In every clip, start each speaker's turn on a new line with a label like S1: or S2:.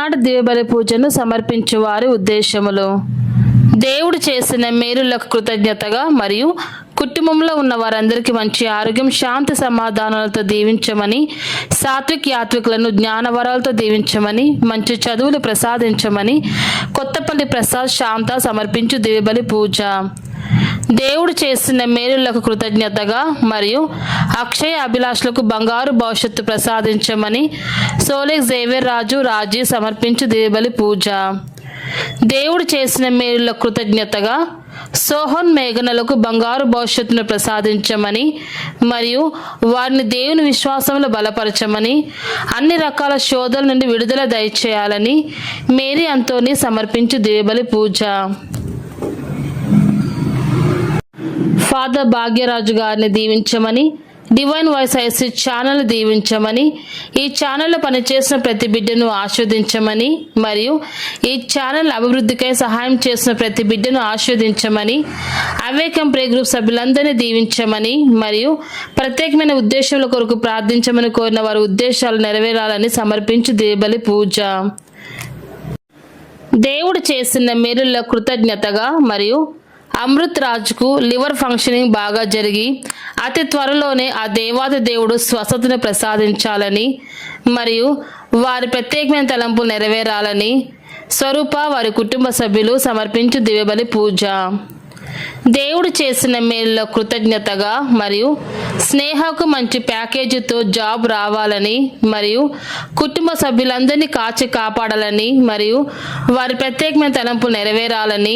S1: ఈనాటి దివ్యబలి పూజను సమర్పించు వారి ఉద్దేశములు. దేవుడు చేసిన మేలులకు కృతజ్ఞతగా మరియు కుటుంబంలో ఉన్న వారందరికీ మంచి ఆరోగ్యం, శాంతి, సమాధానాలతో దీవించమని, సాత్విక్ యాత్వికులను జ్ఞానవరాలతో దీవించమని, మంచి చదువులు ప్రసాదించమని కొత్తపల్లి ప్రసాద్ శాంత సమర్పించు దివ్యబలి పూజ. దేవుడు చేసిన మేలులకు కృతజ్ఞతగా మరియు అక్షయ అభిలాషులకు బంగారు భవిష్యత్తు ప్రసాదించమని సోలెక్ జేవియర్ రాజు రాజీ సమర్పించు దివ్యబలి పూజ. దేవుడు చేసిన మేలులకు కృతజ్ఞతగా సోహన్ మేఘనలకు బంగారు భవిష్యత్తును ప్రసాదించమని మరియు వారిని దేవుని విశ్వాసంలో బలపరచమని, అన్ని రకాల శోధల నుండి విడుదల దయచేయాలని మేరీ అంతోని సమర్పించు దివ్యబలి పూజ. ఫాదర్ భాగ్యరాజు గారిని దీవించమని, డివైన్ వాయిస్ ఐసీ ఛానల్ దీవించమని, ఈ ఛానల్లో పనిచేసిన ప్రతి బిడ్డను ఆస్వాదించమని మరియు ఈ ఛానల్ అభివృద్ధికై సహాయం చేసిన ప్రతి బిడ్డను ఆస్వాదించమని, అవేకం ప్రే గ్రూప్ సభ్యులందరినీ దీవించమని మరియు ప్రత్యేకమైన ఉద్దేశాల కొరకు ప్రార్థించమని కోరిన వారి ఉద్దేశాలు నెరవేరాలని సమర్పించు దివ్యబలి పూజ. దేవుడు చేసిన మేలుల కృతజ్ఞతగా మరియు అమృత్ రాజుకు లివర్ ఫంక్షనింగ్ బాగా జరిగి అతి త్వరలోనే ఆ దేవాది దేవుడు స్వస్థతను ప్రసాదించాలని మరియు వారి ప్రత్యేకమైన తలంపులు నెరవేరాలని స్వరూప వారి కుటుంబ సభ్యులు సమర్పించు దివ్యబలి పూజ. దేవుడు చేసిన మేలుల కృతజ్ఞతగా మరియు స్నేహకు మంచి ప్యాకేజీతో జాబ్ రావాలని మరియు కుటుంబ సభ్యులందరినీ కాచి కాపాడాలని మరియు వారి ప్రత్యేకమైన తలంపులు నెరవేరాలని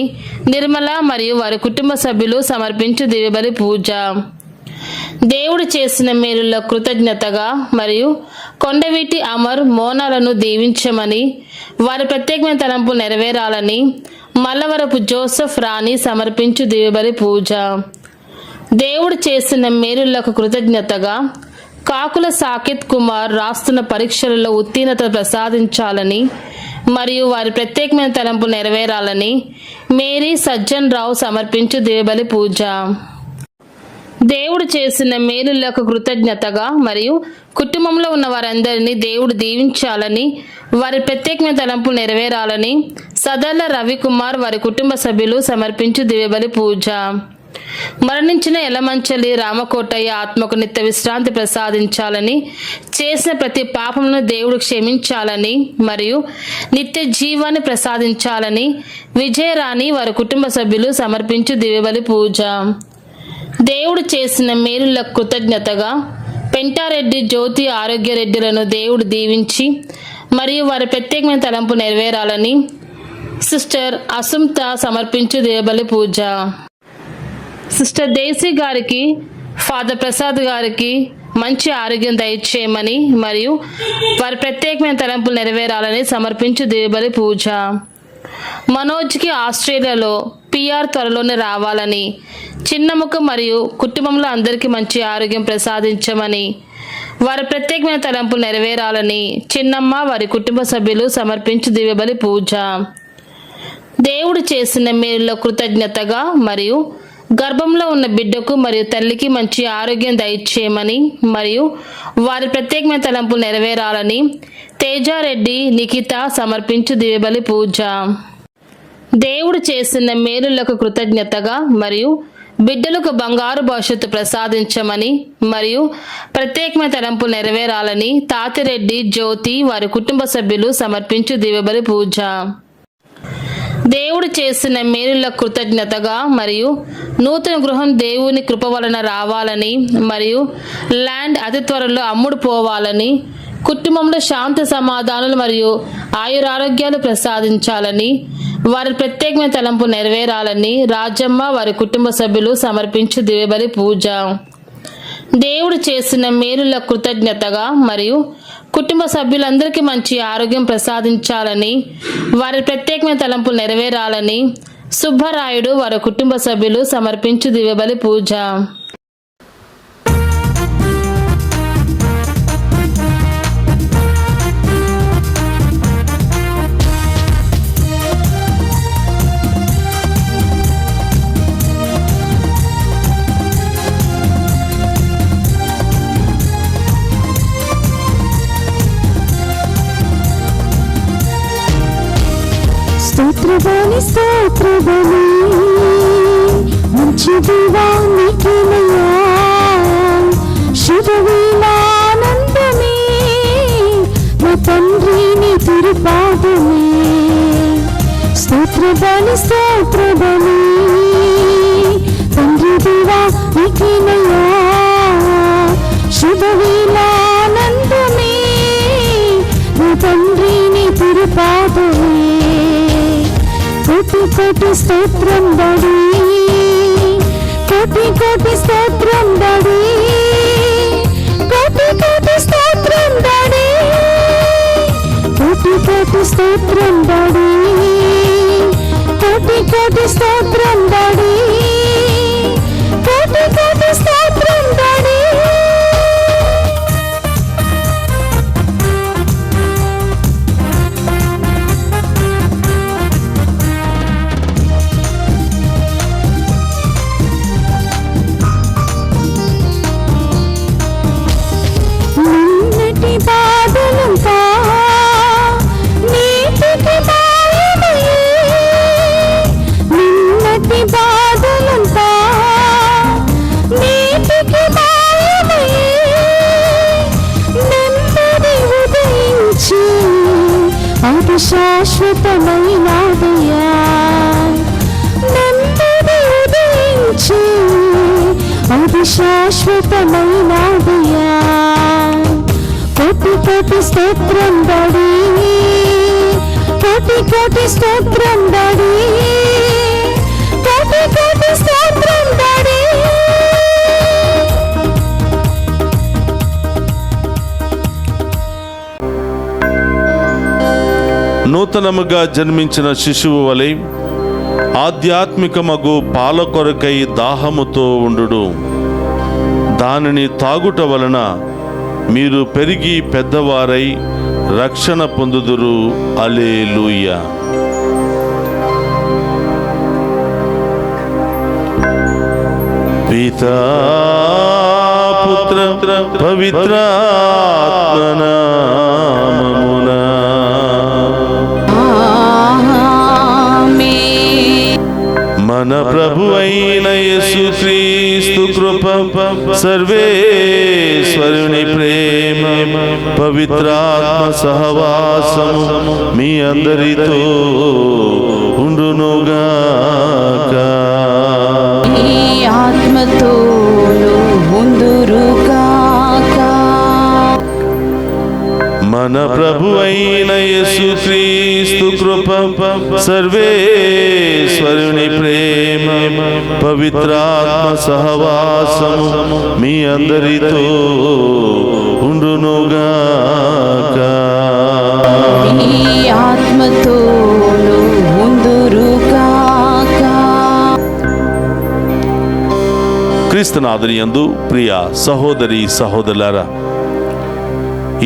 S1: నిర్మల మరియు వారి కుటుంబ సభ్యులు సమర్పించు దివ్యబలి పూజ. దేవుడు చేసిన మేలుల కృతజ్ఞతగా మరియు కొండవీటి అమర్ మోనాలను దీవించమని, వారి ప్రత్యేకమైన తలంపులు నెరవేరాలని మల్లవరపు జోసెఫ్ రాణి సమర్పించు దివ్యబలి పూజ. దేవుడు చేసిన మేలులకు కృతజ్ఞతగా కాకుల సాకేత్ కుమార్ రాస్తున్న పరీక్షలలో ఉత్తీర్ణత ప్రసాదించాలని మరియు వారి ప్రత్యేకమైన తలంపులు నెరవేరాలని మేరీ సజ్జన్ రావు సమర్పించు దివ్యబలి పూజ. దేవుడు చేసిన మేలులకు కృతజ్ఞతగా మరియు కుటుంబంలో ఉన్న వారందరినీ దేవుడు దీవించాలని, వారి ప్రత్యేకమైన తలంపులు నెరవేరాలని సదర్ల రవికుమార్ వారి కుటుంబ సభ్యులు సమర్పించు దివ్యబలి పూజ. మరణించిన ఎలమంచలి రామకోటయ్య ఆత్మకు నిత్య విశ్రాంతి ప్రసాదించాలని, చేసిన ప్రతి పాపమును దేవుడు క్షమించాలని మరియు నిత్య జీవాన్ని ప్రసాదించాలని విజయరాణి వారి కుటుంబ సభ్యులు సమర్పించు దివ్యబలి పూజ. దేవుడు చేసిన మేలులకు కృతజ్ఞతగా పెంటారెడ్డి జ్యోతి ఆరోగ్యరెడ్డిలను దేవుడు దీవించి మరియు వారి ప్రత్యేకమైన తలంపు నెరవేరాలని సిస్టర్ అసుంత సమర్పించు దివ్యబలి పూజ. సిస్టర్ దేశీ గారికి, ఫాదర్ ప్రసాద్ గారికి మంచి ఆరోగ్యం దయచేయమని మరియు వారి ప్రత్యేకమైన తలంపులు నెరవేరాలని సమర్పించు దివ్యబలి పూజ. మనోజ్కి ఆస్ట్రేలియాలో పిఆర్ త్వరలోనే రావాలని, చిన్నముఖ మరియు కుటుంబంలో అందరికీ మంచి ఆరోగ్యం ప్రసాదించమని, వారి ప్రత్యేకమైన తలంపులు నెరవేరాలని చిన్నమ్మ వారి కుటుంబ సభ్యులు సమర్పించు దివ్యబలి పూజ. దేవుడు చేసిన మేలులో కృతజ్ఞతగా మరియు గర్భంలో ఉన్న బిడ్డకు మరియు తల్లికి మంచి ఆరోగ్యం దయచేయమని మరియు వారి ప్రత్యేకమైన తలంపులు నెరవేరాలని తేజారెడ్డి నిఖిత సమర్పించు దివ్యబలి పూజ. దేవుడు చేసిన మేలులకు కృతజ్ఞతగా మరియు బిడ్డలకు బంగారు భవిష్యత్తు ప్రసాదించమని మరియు ప్రత్యేకమైన తలంపులు నెరవేరాలని తాతిరెడ్డి జ్యోతి వారి కుటుంబ సభ్యులు సమర్పించు దివ్యబలి పూజ. దేవుడు చేసిన మేలులకు కృతజ్ఞతగా మరియు నూతన గృహం దేవుని కృప వలన రావాలని మరియు ల్యాండ్ అతి త్వరలో అమ్ముడు పోవాలని, కుటుంబంలో శాంతి సమాధానాలు మరియు ఆయురారోగ్యాలు ప్రసాదించాలని వారి ప్రత్యేకమైన తలంపు నెరవేరాలని రాజమ్మ వారి కుటుంబ సభ్యులు సమర్పించు దివ్యబలి పూజ. దేవుడు చేసిన మేలులకు కృతజ్ఞతగా మరియు కుటుంబ సభ్యులందరికీ మంచి ఆరోగ్యం ప్రసాదించాలని వారి ప్రత్యేకమైన తలంపులు నెరవేరాలని సుబ్బరాయుడు వారి కుటుంబ సభ్యులు సమర్పించు దివ్యబలి పూజ.
S2: స్తోత్రబలి స్తోత్రబలి మంచి దీవానికినయ్యా శుభవేళానందమే నా తండ్రి నీ తిరుపాదమే స్తోత్రబలి స్తోత్రబలి తండ్రి దీవానికినయ్యా శుభవేళానందమే నా తండ్రి నీ తిరుపాదమే కోటి కోటి స్తోత్రం డాడీ కోటి కోటి స్తోత్రం డాడీ కోటి కోటి స్తోత్రం డాడీ కోటి కోటి స్తోత్రం డాడీ కోటి కోటి స్తోత్రం డాడీ కోటి కోటి స్తోత్రం డాడీ బాధలంతా నీటికి మాయమయ్యే నిన్నటి బాధలంతా నీటికి మాయమయ్యే నెమ్మది ఉదయించి అది శాశ్వతమైనదయ్యా నెమ్మది ఉదయించి అది శాశ్వతమైనదయ్యా కోటి కోటి స్తోత్రం డాడీ కోటి కోటి స్తోత్రం డాడీ కోటి కోటి స్తోత్రం డాడీ
S3: నూతనముగా జన్మించిన శిశువు వలె ఆధ్యాత్మికమగు పాల కొరకై దాహముతో ఉండుడు దానిని తాగుట వలన మీరు పెరిగి పెద్దవారై రక్షణ పొందుదురు. హల్లెలూయా. పితా పుత్ర పవిత్రాత్మ నామమున మన ప్రభు అయిన యేసుక్రీస్తు కృప సర్వేశ్వరుని ప్రేమ పవిత్రాత్మ సహవాసము మీ అందరితో ఉండునుగాక.
S2: ఈ ఆత్మతో ఉందురుగాక.
S3: మన ప్రభు అయిన యేసుక్రీస్తు కృప సర్వేశ్వరుని ప్రేమ పవిత్రాత్మ సహవాసము మీ అందరితో ఉండునుగాక.
S2: ఈ ఆత్మతో ఉందురుగాక.
S3: క్రీస్తునాథుని యందు ప్రియ సహోదరి సహోదరులారా,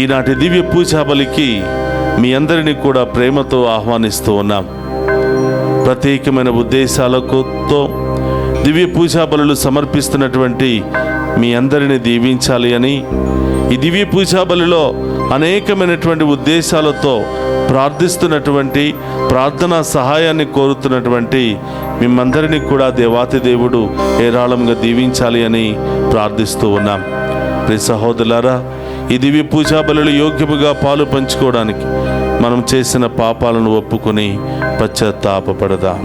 S3: ఈనాటి దివ్య పూజాబలికి మీ అందరినీ కూడా ప్రేమతో ఆహ్వానిస్తూ ఉన్నాం. ప్రత్యేకమైన ఉద్దేశాలతో దివ్య పూజాబలులు సమర్పిస్తున్నటువంటి మీ అందరిని దీవించాలి అని, ఈ దివ్య పూజాబలిలో అనేకమైనటువంటి ఉద్దేశాలతో ప్రార్థిస్తున్నటువంటి ప్రార్థనా సహాయాన్ని కోరుతున్నటువంటి మిమ్మందరినీ కూడా దేవాతి దేవుడు ఏరాళంగా దీవించాలి అని ప్రార్థిస్తూ ఉన్నాం. ప్రియ సహోదరులారా, ఈ దివ్య పూజా బలులు యోగ్యముగా పాలు పంచుకోవడానికి మనం చేసిన పాపాలను ఒప్పుకొని పశ్చాత్తాపపడదాం.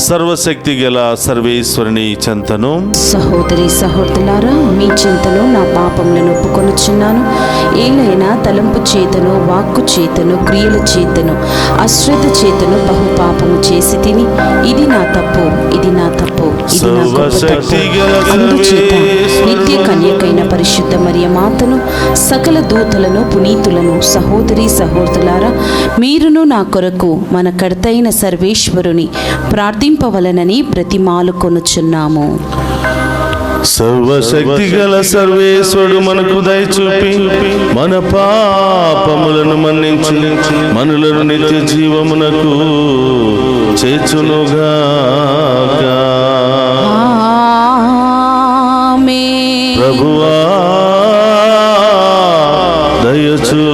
S3: సర్వశక్తి గల సర్వేశ్వరుని చెంతను
S2: సహోదరి సహోదరులారా, మీ చింతను నా పాపములను ఒప్పుకొనుచున్నాను. ఏలైనా తలంపు చేతను, వాక్కు చేతను, క్రియల చేతను, అశ్రద్ధ చేతను బహు పాపము చేసి తిని, ఇది నా తప్పు, ఇది నా తప్పు, ఇది నా గొప్ప తప్పు. అందుచేత నిత్య కన్యకైన పరిశుద్ధ మరియ మాతను, సకల దూతలను, పునీతులను, సహోదరి సహోదరులారా, మీరును నా కొరకు మన కర్తైన సర్వేశ్వరుని ప్రార్థింపవలనని బ్రతిమాలు కొనుచున్నాము.
S3: సర్వశక్తి గల సర్వేశ్వరుడు మనకు దయ చూపి మన పాపములను మన్నించి మనలను నిత్య జీవమునకు చేర్చునుగాక.
S2: ఆమేన్.
S3: ప్రభువా దయ చూపుము.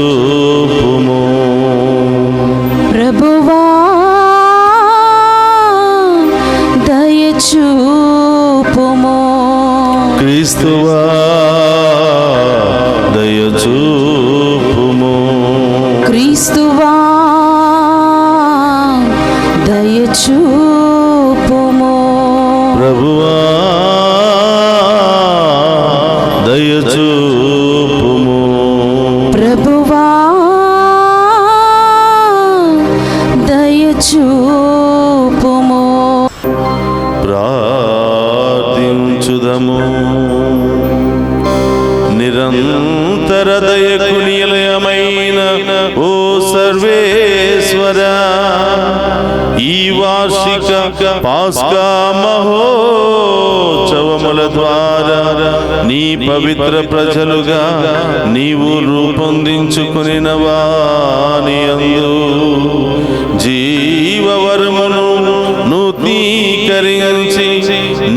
S3: క్రీస్తువా దయచూపుము.
S2: క్రీస్తువా దయచూపుము.
S3: ప్రభువా దయచూపుము.
S2: ప్రభువా దయచూపుము.
S3: ప్రార్థించుదము. నిరంతర దయకు నిలయమైన ఓ సర్వేశ్వరా, ఈ వార్షిక పాస్కా మహోత్సవముల ద్వారా నీ పవిత్ర ప్రజలుగా నీవు రూపొందించుకునిన వాని యందు జీవవరమును నూతనీకరించి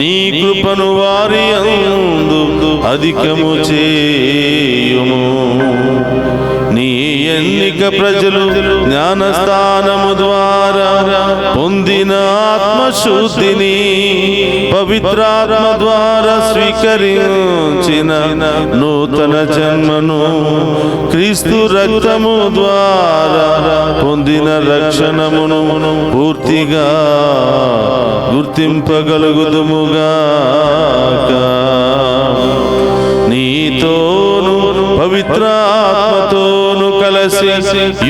S3: నీ కృపను వారి యందు అధికము చేయుము. నీ ఎన్నిక ప్రజలు జ్ఞానస్థానము ద్వారా పొందిన ఆత్మశుద్ధిని పవిత్రాత్మ ద్వారా స్వీకరించిన నూతన జన్మను క్రీస్తు రక్తము ద్వారా పొందిన రక్షణమును పూర్తిగా గుర్తింపగలుగుదుముగాక. నీతోను పవిత్రాత్మతోను కలసి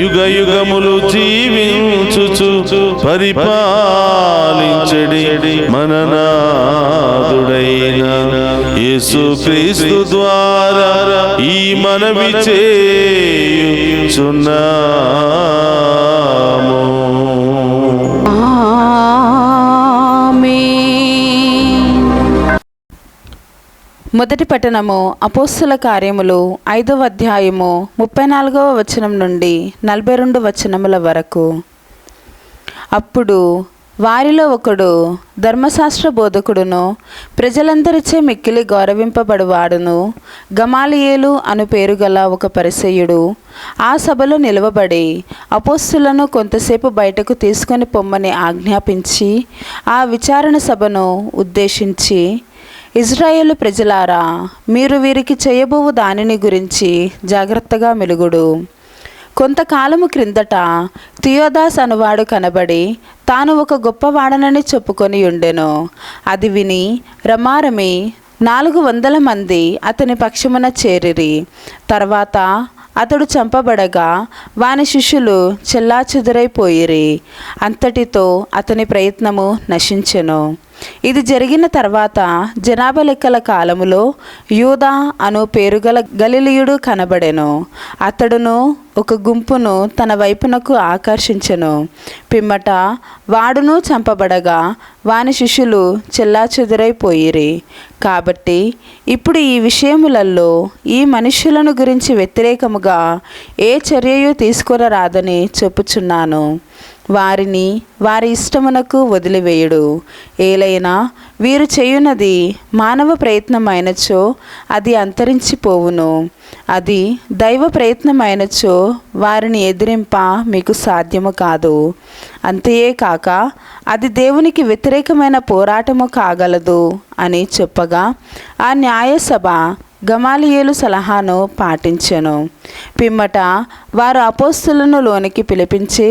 S3: యుగ యుగములు జీవించుచు పరిపాలించడి మననాథుడైన యేసుక్రీస్తు ద్వారా ఈ మనవి చేయుచున్నాము.
S2: మొదటి పట్టణము అపోస్తుల కార్యములు 5వ అధ్యాయము 34వ వచనం నుండి 42 వచనముల వరకు. అప్పుడు వారిలో ఒకడు ధర్మశాస్త్ర బోధకుడును ప్రజలందరిచే మిక్కిలి గౌరవింపబడువాడును గమాలియేలు అను పేరు గల ఒక పరిసయ్యుడు ఆ సభలో నిలవబడి అపోస్తులను కొంతసేపు బయటకు తీసుకొని పొమ్మని ఆజ్ఞాపించి ఆ విచారణ సభను ఉద్దేశించి, ఇజ్రాయేలు ప్రజలారా, మీరు వీరికి చేయబోవు దానిని గురించి జాగ్రత్తగా మెలుగుడు. కొంతకాలము క్రిందట థియోదాస్ అనువాడు కనబడి తాను ఒక గొప్పవాడనని చెప్పుకొని ఉండెను. అది విని రమారమి 400 మంది అతని పక్షమున చేరిరి. తర్వాత అతడు చంపబడగా వాని శిష్యులు చెల్లాచెదురైపోయిరి. అంతటితో అతని ప్రయత్నము నశించెను. ఇది జరిగిన తర్వాత జనాభా లెక్కల కాలములో యూదా అను పేరుగల గలిలయుడు కనబడెను. అతడును ఒక గుంపును తన వైపునకు ఆకర్షించెను. పిమ్మట వాడును చంపబడగా వాని శిష్యులు చెల్లాచెదురైపోయిరి. కాబట్టి ఇప్పుడు ఈ విషయములలో ఈ మనుష్యులను గురించి వ్యతిరేకముగా ఏ చర్యయు తీసుకొనరాదని చెప్పుచున్నాను. వారిని వారి ఇష్టమునకు వదిలివేయుడు. ఏలైనా వీరు చేయునది మానవ ప్రయత్నమైనచో అది అంతరించిపోవును. అది దైవ ప్రయత్నమైనచో వారిని ఎదిరింప మీకు సాధ్యము కాదు. అంతేకాక అది దేవునికి వ్యతిరేకమైన పోరాటము కాగలదు అని చెప్పగా ఆ న్యాయసభ గమాలియేలు సలహాను పాటించెను. పిమ్మట వారు అపోస్తులను లోనికి పిలిపించి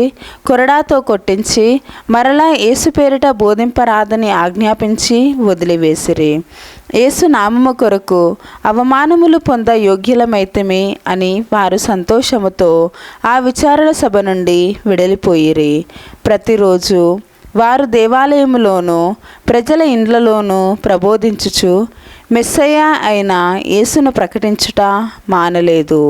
S2: కొరడాతో కొట్టించి మరలా యేసు పేరిట బోధింపరాదని ఆజ్ఞాపించి వదిలివేసిరి. యేసు నామము కొరకు అవమానములు పొంద యోగ్యులమైతమే అని వారు సంతోషముతో ఆ విచారణ సభ నుండి విడలిపోయిరి. ప్రతిరోజు వారు దేవాలయములోనూ ప్రజల ఇండ్లలోనూ ప్రబోధించుచు మెస్సయ్య అయిన యేసును ప్రకటించుట మానలేదు.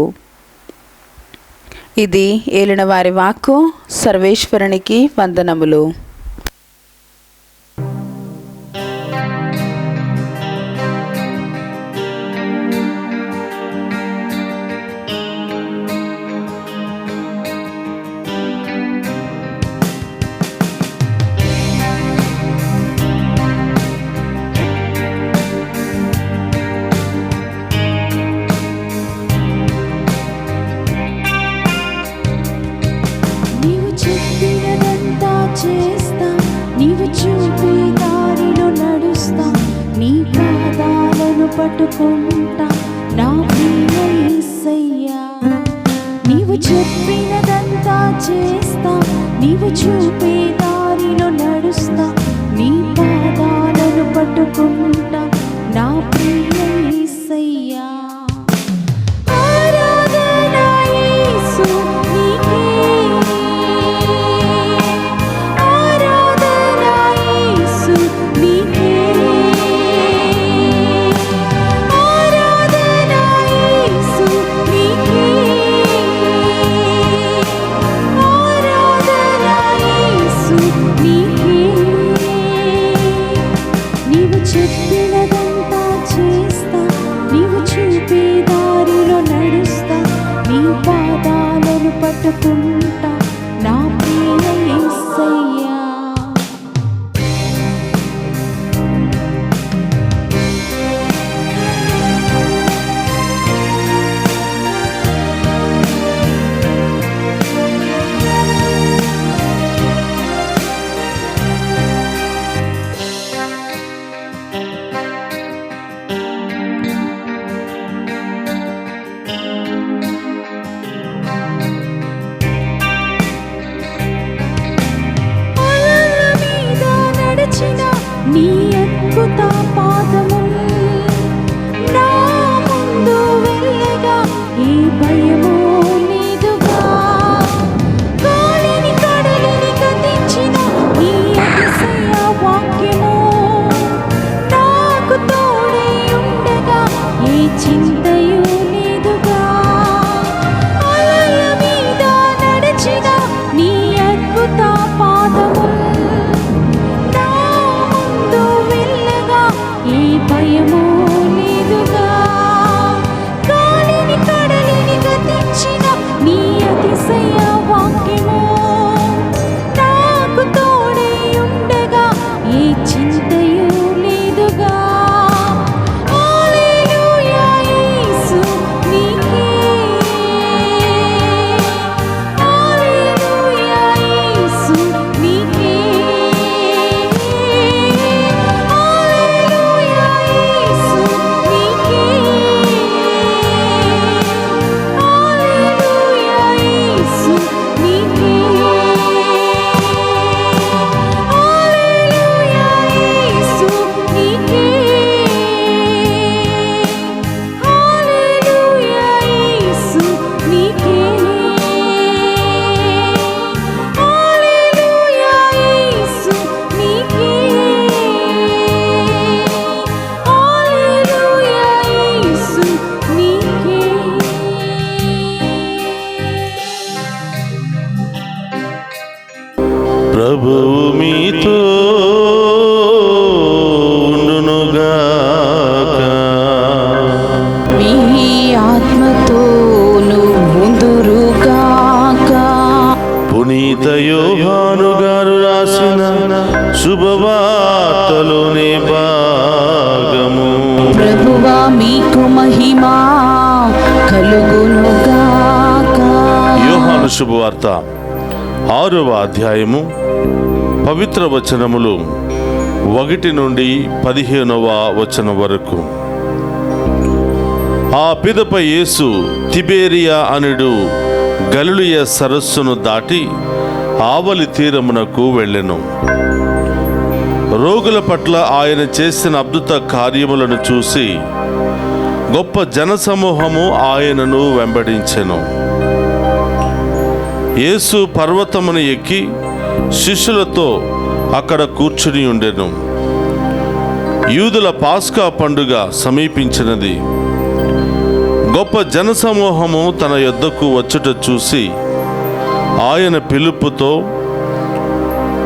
S2: ఇది ఏలిన వారి వాక్కు. సర్వేశ్వరునికి వందనములు.
S4: చేస్తా, నీవు చూపే దారిలో నడుస్తా, నీ పాదాలను
S2: పాదాలను పట్టుకుంటా నా ప్రియ యేసయ్యా. నీవు చెప్పినదంతా చేస్తా, నీవు చూపే దారిలో నడుస్తా, నీ పాదాలను పట్టుకుంటా నా ప్రియ యేసయ్యా. ఆరాధన యేసు నీకే, ఆరాధన యేసు నీకే, ఆరాధన యేసు నీకే, ఆరాధన యేసు నీకే. నీవు చెప్పినదంతా చేస్తా, నీవు చూపే దారిలో నడుస్తా, నీ పాదాలను పట్టుకుంటా నా ప్రియ యేసయ్యా. అలల మీద నడిచిన నీ అద్భుత పాదములు నా ముందు వెళ్ళగా ఏ భయము లేదుగా. గాలిని కడలిని గతించిన నీ అతిశయ వాక్యము నాకు తోడై ఉండగా ఏ చింతయు లేదుగా. అలల మీద నడిచిన నీ అద్భుత పాదములు నా ముందు వెళ్ళగా ఏ భయము లేదుగా. గాలిని కడలిని గతించిన నీ అతిశయ వాక్యము నాకు తోడై ఉండగా ఏ చింతయు లేదుగా. హల్లెలూయా యేసు నీకే, హల్లెలూయా యేసు నీకే, హల్లెలూయా యేసు నీకే, హల్లెలూయా యేసు నీకే, హల్లెలూయా యేసు నీకే, హల్లెలూయా యేసు నీకే, హల్లెలూయా యేసు నీకే, హల్లెలూయా యేసు నీకే.
S3: ప్రభువు మీతో ఉండునుగాక.
S2: మీ ఆత్మతోను ముందురుగాక.
S3: పునీత యోహాను గారు రాసిన శుభవార్తలోని భాగము.
S2: ప్రభువా మీకు మహిమా కలుగునుగాక.
S3: యోహాను శుభవార్త 6వ అధ్యాయము పవిత్ర వచనములు 1 నుండి 15వ వచనం వరకు. ఆ పిదప యేసు తిబేరియా అనుడు గలిలయ సరస్సును దాటి ఆవలి తీరమునకు వెళ్ళెను. రోగుల పట్ల ఆయన చేసిన అద్భుత కార్యములను చూసి గొప్ప జనసమూహము ఆయనను వెంబడించెను. యేసు పర్వతమును ఎక్కి శిష్యులతో అక్కడ కూర్చుని ఉండెను. యూదుల పాస్కా పండుగ సమీపించినది. గొప్ప జనసమూహము తన యొద్దకు వచ్చుట చూసి ఆయన పిలుపుతో,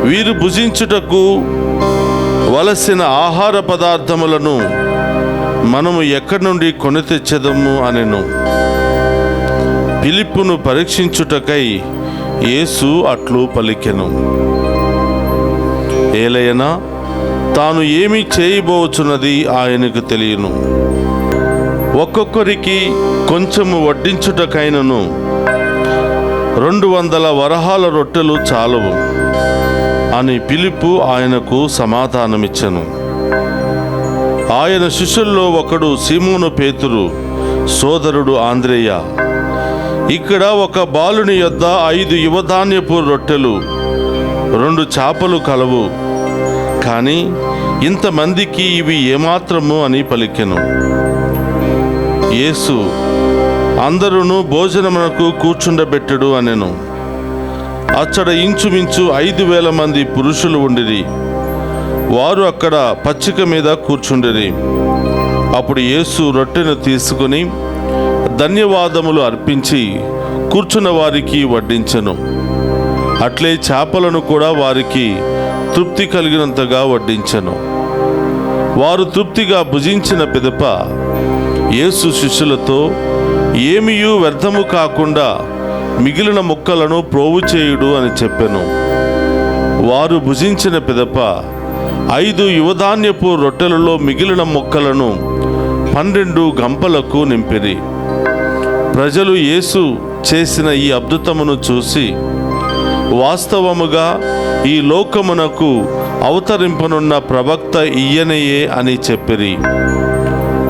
S3: వీరు భుజించుటకు వలసిన ఆహార పదార్థములను మనము ఎక్కడి నుండి కొని తెచ్చెదము అనెను. ఫిలిప్పును పరీక్షించుటకై యేసు అట్లు పలికెను. ఏలయనా తాను ఏమి చేయబోచున్నది ఆయనకు తెలియను. ఒక్కొక్కరికి కొంచెము వడ్డించుటకైనను 200 వరహాల రొట్టెలు చాలవు అని ఫిలిప్పు ఆయనకు సమాధానమిచ్చెను. ఆయన శిష్యుల్లో ఒకడు సీమోను పేతురు, సోదరుడు ఆంద్రేయ. ఇక్కడ ఒక బాలుని యొద్ద 5 యువధాన్యపు రొట్టెలు 2 చేపలు కలవు, కానీ ఇంతమందికి ఇవి ఏమాత్రము అని పలికెను. యేసు అందరూ భోజనమునకు కూర్చుండబెట్టడు అనెను. అచ్చట ఇంచుమించు 5,000 మంది పురుషులు ఉండిరి. వారు అక్కడ పచ్చిక మీద కూర్చుండిరి. అప్పుడు యేసు రొట్టెను తీసుకుని ధన్యవాదములు అర్పించి కూర్చున్న వారికి వడ్డించెను. అట్లే చేపలను కూడా వారికి తృప్తి కలిగినంతగా వడ్డించెను. వారు తృప్తిగా భుజించిన పిదప యేసు శిష్యులతో, ఏమీయూ వ్యర్థము కాకుండా మిగిలిన ముక్కలను ప్రోవు చేయుడు అని చెప్పెను. వారు భుజించిన పిదప 5 యువధాన్యపు రొట్టెలలో మిగిలిన ముక్కలను 12 గంపలకు నింపిరి. ప్రజలు యేసు చేసిన ఈ అద్భుతమును చూసి, వాస్తవముగా ఈ లోకమునకు అవతరింపనున్న ప్రవక్త ఈయనయే అని చెప్పిరి.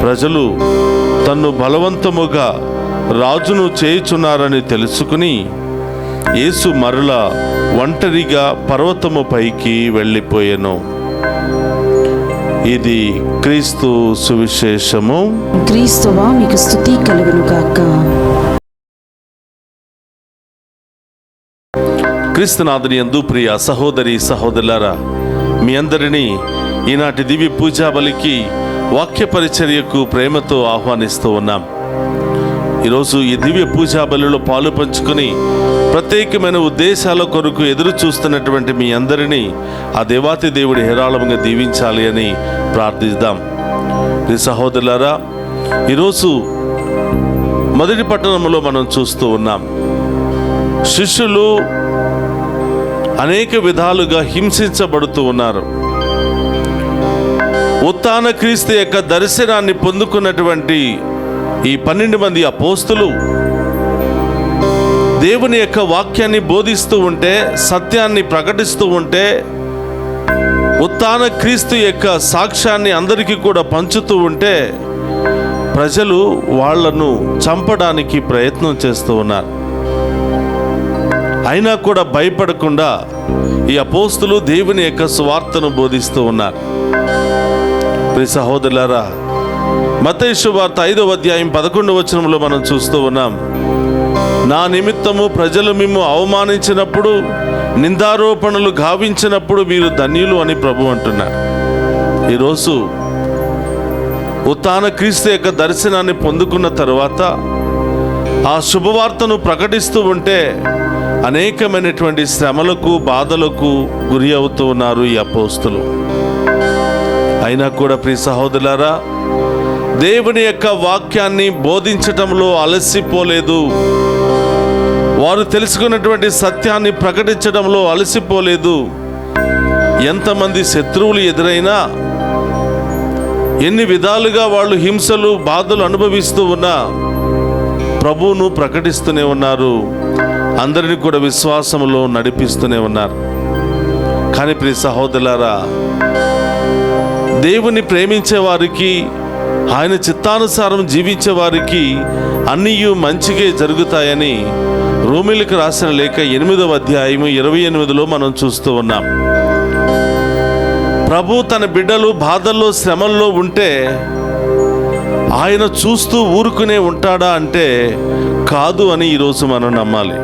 S3: ప్రజలు తన్ను బలవంతముగా రాజును చేయుచున్నారని తెలుసుకుని యేసు మరలా ఒంటరిగా పర్వతము పైకి వెళ్ళిపోయెను. ఇది క్రీస్తు సువిశేషము.
S2: క్రీస్తువా మీకు స్తుతి కలుగును గాక.
S3: క్రీస్తునాథుని యందు ప్రియ సహోదరి సహోదరులారా, మీ అందరినీ ఈనాటి దివ్య పూజా బలికి వాక్య పరిచర్యకు ప్రేమతో ఆహ్వానిస్తూ ఉన్నాం. ఈరోజు ఈ దివ్య పూజా బలిలో పాలు పంచుకొని ప్రత్యేకమైన ఉద్దేశాల కొరకు ఎదురు చూస్తున్నటువంటి మీ అందరినీ ఆ దేవాతి దేవుడి హేరాళంగా దీవించాలి అని ప్రార్థిద్దాం. ఈ సహోదరులారా, ఈరోజు మొదటి పట్టణంలో మనం చూస్తూ ఉన్నాం. శిష్యులు అనేక విధాలుగా హింసించబడుతూ ఉన్నారు. ఉత్థాన క్రీస్తు యొక్క దర్శనాన్ని పొందుకున్నటువంటి ఈ 12 మంది అపోస్తులు దేవుని యొక్క వాక్యాన్ని బోధిస్తూ ఉంటే, సత్యాన్ని ప్రకటిస్తూ ఉంటే, ఉత్థాన క్రీస్తు యొక్క సాక్ష్యాన్ని అందరికీ కూడా పంచుతూ ఉంటే, ప్రజలు వాళ్లను చంపడానికి ప్రయత్నం చేస్తూ ఉన్నారు. అయినా కూడా భయపడకుండా ఈ అపోస్తులు దేవుని యొక్క సువార్తను బోధిస్తూ ఉన్నారు. ప్రియ సహోదరులారా, మత్తయి సువార్త 5వ అధ్యాయం 11వ వచనంలో మనం చూస్తూ ఉన్నాం. నా నిమిత్తము ప్రజలు మిమ్ము అవమానించినప్పుడు, నిందారోపణలు గావించినప్పుడు మీరు ధన్యులు అని ప్రభు అంటున్నారు. ఈరోజు ఉత్థాన క్రీస్తు యొక్క దర్శనాన్ని పొందుకున్న తరువాత ఆ శుభవార్తను ప్రకటిస్తూ ఉంటే అనేకమైనటువంటి శ్రమలకు, బాధలకు గురి అవుతూ ఉన్నారు ఈ అపోస్తులు. అయినా కూడా ప్రియ సహోదరులారా, దేవుని యొక్క వాక్యాన్ని బోధించటంలో అలసిపోలేదు. వారు తెలుసుకున్నటువంటి సత్యాన్ని ప్రకటించడంలో అలసిపోలేదు. ఎంతమంది శత్రువులు ఎదురైనా, ఎన్ని విధాలుగా వాళ్ళు హింసలు, బాధలు అనుభవిస్తూ ఉన్నా ప్రభువును ప్రకటిస్తూనే ఉన్నారు. అందరినీ కూడా విశ్వాసంలో నడిపిస్తూనే ఉన్నారు. కానీ ప్రియ సహోదరులారా, దేవుని ప్రేమించే వారికి, ఆయన చిత్తానుసారం జీవించే వారికి అన్నీయు మంచిగా జరుగుతాయని రోమీయులకు రాసిన లేఖ 8వ అధ్యాయం 28లో మనం చూస్తూ ఉన్నాం. ప్రభు తన బిడ్డలు బాధల్లో, శ్రమల్లో ఉంటే ఆయన చూస్తూ ఊరుకునే ఉంటాడా అంటే కాదు అని ఈరోజు మనం నమ్మాలి.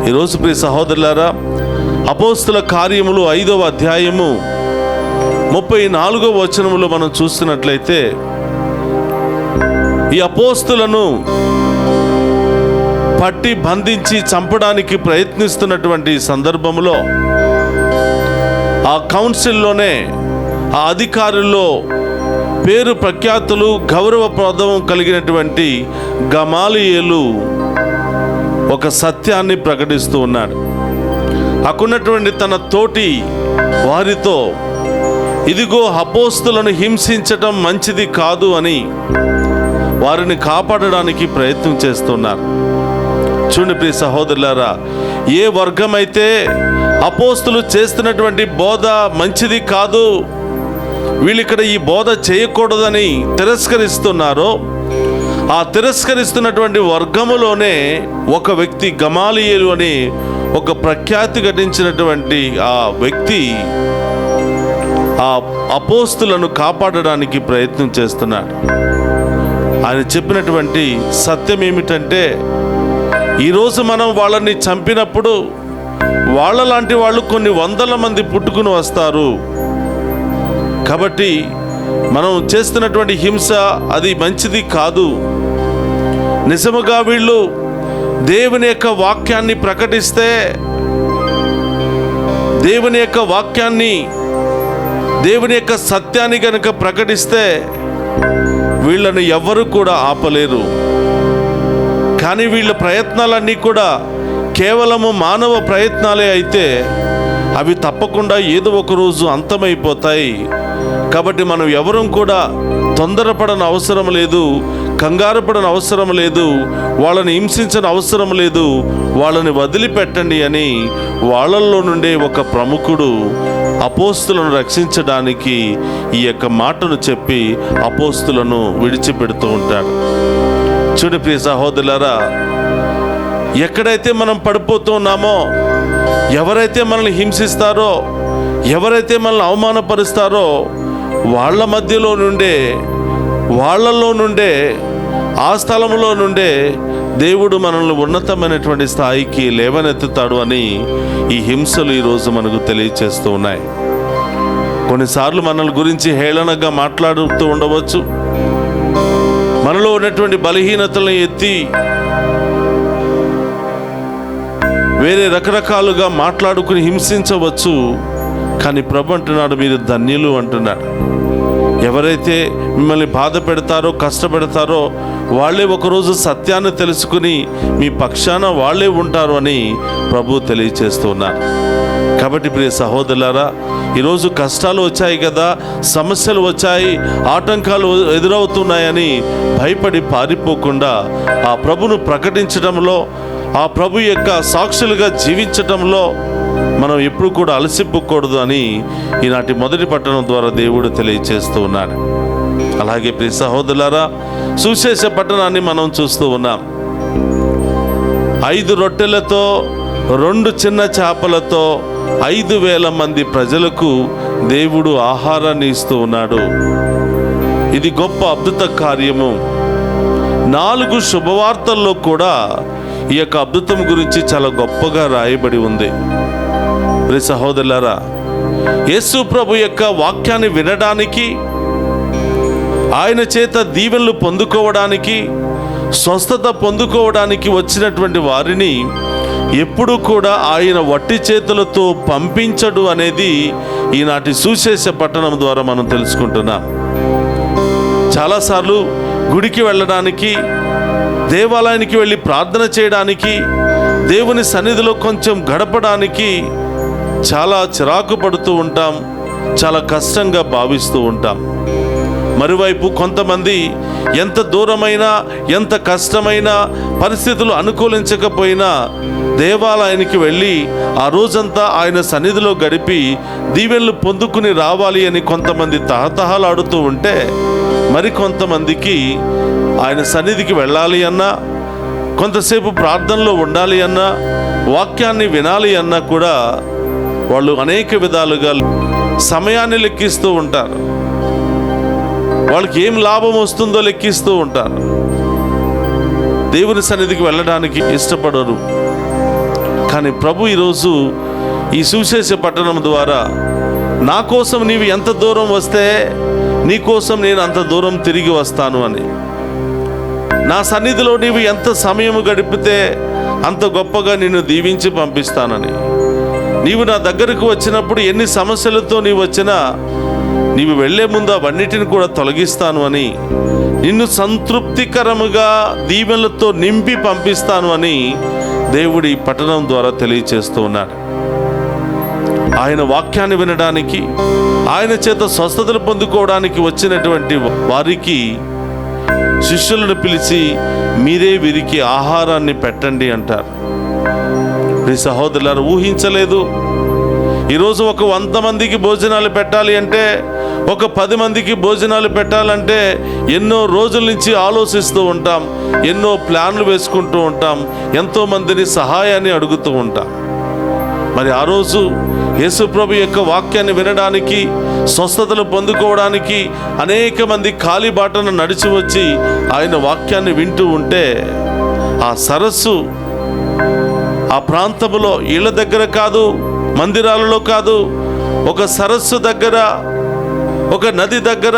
S3: ఈరోజు ప్రియ సహోదరులారా, అపోస్తుల కార్యములు 5వ అధ్యాయము 34వ వచనములో మనం చూస్తున్నట్లయితే, ఈ అపోస్తులను పట్టి బంధించి చంపడానికి ప్రయత్నిస్తున్నటువంటి సందర్భంలో ఆ కౌన్సిల్లోనే, ఆ అధికారుల్లో పేరు ప్రఖ్యాతులు, గౌరవప్రదం కలిగినటువంటి గమాలియేలు ఒక సత్యాన్ని ప్రకటిస్తూ ఉన్నాడు. అక్కడున్నటువంటి తన తోటి వారితో, ఇదిగో అపోస్తులను హింసించటం మంచిది కాదు అని వారిని కాపాడడానికి ప్రయత్నం చేస్తున్నారు. చూడండి ప్రియ సహోదరులారా, ఏ వర్గమైతే అపోస్తులు చేస్తున్నటువంటి బోధ మంచిది కాదు, వీళ్ళు ఇక్కడ ఈ బోధ చేయకూడదని తిరస్కరిస్తున్నారో, ఆ తిరస్కరిస్తున్నటువంటి వర్గములోనే ఒక వ్యక్తి, గమాలియేలు అని ఒక ప్రఖ్యాతి ఘటించినటువంటి ఆ వ్యక్తి ఆ అపోస్తులను కాపాడడానికి ప్రయత్నం చేస్తున్నాడు. ఆయన చెప్పినటువంటి సత్యం ఏమిటంటే, ఈరోజు మనం వాళ్ళని చంపినప్పుడు వాళ్ళ లాంటి వాళ్ళు కొన్ని వందల మంది పుట్టుకుని వస్తారు. కాబట్టి మనం చేస్తున్నటువంటి హింస అది మంచిది కాదు. నిజముగా వీళ్ళు దేవుని యొక్క వాక్యాన్ని ప్రకటిస్తే, దేవుని యొక్క వాక్యాన్ని, దేవుని యొక్క సత్యాన్ని కనుక ప్రకటిస్తే వీళ్ళని ఎవ్వరూ కూడా ఆపలేరు. కానీ వీళ్ళ ప్రయత్నాలన్నీ కూడా కేవలము మానవ ప్రయత్నాలే అయితే అవి తప్పకుండా ఏదో ఒక రోజు అంతమైపోతాయి. కాబట్టి మనం ఎవరూ కూడా తొందరపడని అవసరం లేదు, కంగారు పడని అవసరం లేదు, వాళ్ళని హింసించని అవసరం లేదు, వాళ్ళని వదిలిపెట్టండి అని వాళ్ళల్లో నుండే ఒక ప్రముఖుడు అపోస్తులను రక్షించడానికి ఈ యొక్క మాటను చెప్పి అపోస్తులను విడిచిపెడుతూ ఉంటాడు. చూడు ప్రియ సహోదరులారా, ఎక్కడైతే మనం పడిపోతున్నామో, ఎవరైతే మనల్ని హింసిస్తారో, ఎవరైతే మనల్ని అవమానపరుస్తారో వాళ్ళ మధ్యలో నుండే, వాళ్ళల్లో నుండే, ఆ స్థలంలో నుండే దేవుడు మనల్ని ఉన్నతమైనటువంటి స్థాయికి లేవనెత్తుతాడు అని ఈ హింసలు ఈరోజు మనకు తెలియచేస్తూ ఉన్నాయి. కొన్నిసార్లు మనల్ని గురించి హేళనగా మాట్లాడుతూ ఉండవచ్చు, మనలో ఉన్నటువంటి బలహీనతలను ఎత్తి వేరే రకరకాలుగా మాట్లాడుకుని హింసించవచ్చు. కానీ ప్రభు అంటున్నాడు, మీరు ధన్యులు అంటున్నాడు. ఎవరైతే మిమ్మల్ని బాధ పెడతారో, కష్టపెడతారో వాళ్ళే ఒకరోజు సత్యాన్ని తెలుసుకుని మీ పక్షాన వాళ్ళే ఉంటారు అని ప్రభు తెలియచేస్తున్నారు. కాబట్టి ప్రియ సహోదరులారా, ఈరోజు కష్టాలు వచ్చాయి కదా, సమస్యలు వచ్చాయి, ఆటంకాలు ఎదురవుతున్నాయని భయపడి పారిపోకుండా ఆ ప్రభును ప్రకటించడంలో, ఆ ప్రభు యొక్క సాక్షులుగా జీవించటంలో మనం ఎప్పుడు కూడా అలసిపోకూడదు అని ఈనాటి మొదటి పట్టణం ద్వారా దేవుడు తెలియచేస్తూ ఉన్నాడు. అలాగే ప్రియ సహోదరులారా, సువిశేష పట్టణాన్ని మనం చూస్తూ ఉన్నాం. 5 రొట్టెలతో 2 చిన్న చేపలతో 5,000 మంది ప్రజలకు దేవుడు ఆహారాన్ని ఇస్తూ ఉన్నాడు. ఇది గొప్ప అద్భుత కార్యము. 4 శుభవార్తల్లో కూడా ఈ యొక్క అద్భుతం గురించి చాలా గొప్పగా రాయబడి ఉంది. ప్రియ సహోదరులారా, యేసు ప్రభు యొక్క వాక్యాన్ని వినడానికి, ఆయన చేత దీవెనలు పొందుకోవడానికి, స్వస్థత పొందుకోవడానికి వచ్చినటువంటి వారిని ఎప్పుడూ కూడా ఆయన వట్టి చేతులతో పంపించడు అనేది ఈనాటి సువిశేష పట్టణం ద్వారా మనం తెలుసుకుంటున్నాం. చాలాసార్లు గుడికి వెళ్ళడానికి, దేవాలయానికి వెళ్ళి ప్రార్థన చేయడానికి, దేవుని సన్నిధిలో కొంచెం గడపడానికి చాలా చిరాకు పడుతూ ఉంటాం, చాలా కష్టంగా భావిస్తూ ఉంటాం. మరోవైపు కొంతమంది ఎంత దూరమైనా, ఎంత కష్టమైనా, పరిస్థితులు అనుకూలించకపోయినా దేవాలయానికి వెళ్ళి ఆ రోజంతా ఆయన సన్నిధిలో గడిపి దీవెనలు పొందుకుని రావాలి అని కొంతమంది తహతహలాడుతూ ఉంటే, మరికొంతమందికి ఆయన సన్నిధికి వెళ్ళాలి అన్నా, కొంతసేపు ప్రార్థనలో ఉండాలి అన్నా, వాక్యాన్ని వినాలి అన్నా కూడా వాళ్ళు అనేక విధాలుగా సమయాన్ని లెక్కిస్తూ ఉంటారు. వాళ్ళకి ఏం లాభం వస్తుందో లెక్కిస్తూ ఉంటారు. దేవుని సన్నిధికి వెళ్ళడానికి ఇష్టపడరు. కానీ ప్రభు ఈరోజు ఈ సువిశేష పట్టణం ద్వారా, నా కోసం నీవు ఎంత దూరం వస్తే నీ కోసం నేను అంత దూరం తిరిగి వస్తాను అని, నా సన్నిధిలో నీవు ఎంత సమయం గడిపితే అంత గొప్పగా నిన్ను దీవించి పంపిస్తానని, నీవు నా దగ్గరకు వచ్చినప్పుడు ఎన్ని సమస్యలతో నీవు వచ్చినా నీవు వెళ్లే ముందు అవన్నిటిని కూడా తొలగిస్తాను అని, నిన్ను సంతృప్తికరముగా దీవెనలతో నింపి పంపిస్తాను అని దేవుడి పట్టణం ద్వారా తెలియచేస్తూ ఉన్నాడు. ఆయన వాక్యాన్ని వినడానికి, ఆయన చేత స్వస్థతలు పొందుకోవడానికి వచ్చినటువంటి వారికి శిష్యులను పిలిచి మీరే వీరికి ఆహారాన్ని పెట్టండి అంటారు. ఈ సహోదరులారు ఊహించలేదు. ఈరోజు ఒక 100 మందికి భోజనాలు పెట్టాలి అంటే ఒక 10 మందికి భోజనాలు పెట్టాలంటే ఎన్నో రోజుల నుంచి ఆలోచిస్తూ ఉంటాం, ఎన్నో ప్లాన్లు వేసుకుంటూ ఉంటాం, ఎంతోమందిని సహాయాన్ని అడుగుతూ ఉంటాం. మరి ఆ రోజు యేసు ప్రభు యొక్క వాక్యాన్ని వినడానికి, స్వస్థతలు పొందుకోవడానికి అనేక మంది కాలి బాటను నడిచి వచ్చి ఆయన వాక్యాన్ని వింటూ ఉంటే, ఆ సరస్సు ఆ ప్రాంతంలో ఇళ్ళ దగ్గర కాదు, మందిరాలలో కాదు, ఒక సరస్సు దగ్గర, ఒక నది దగ్గర,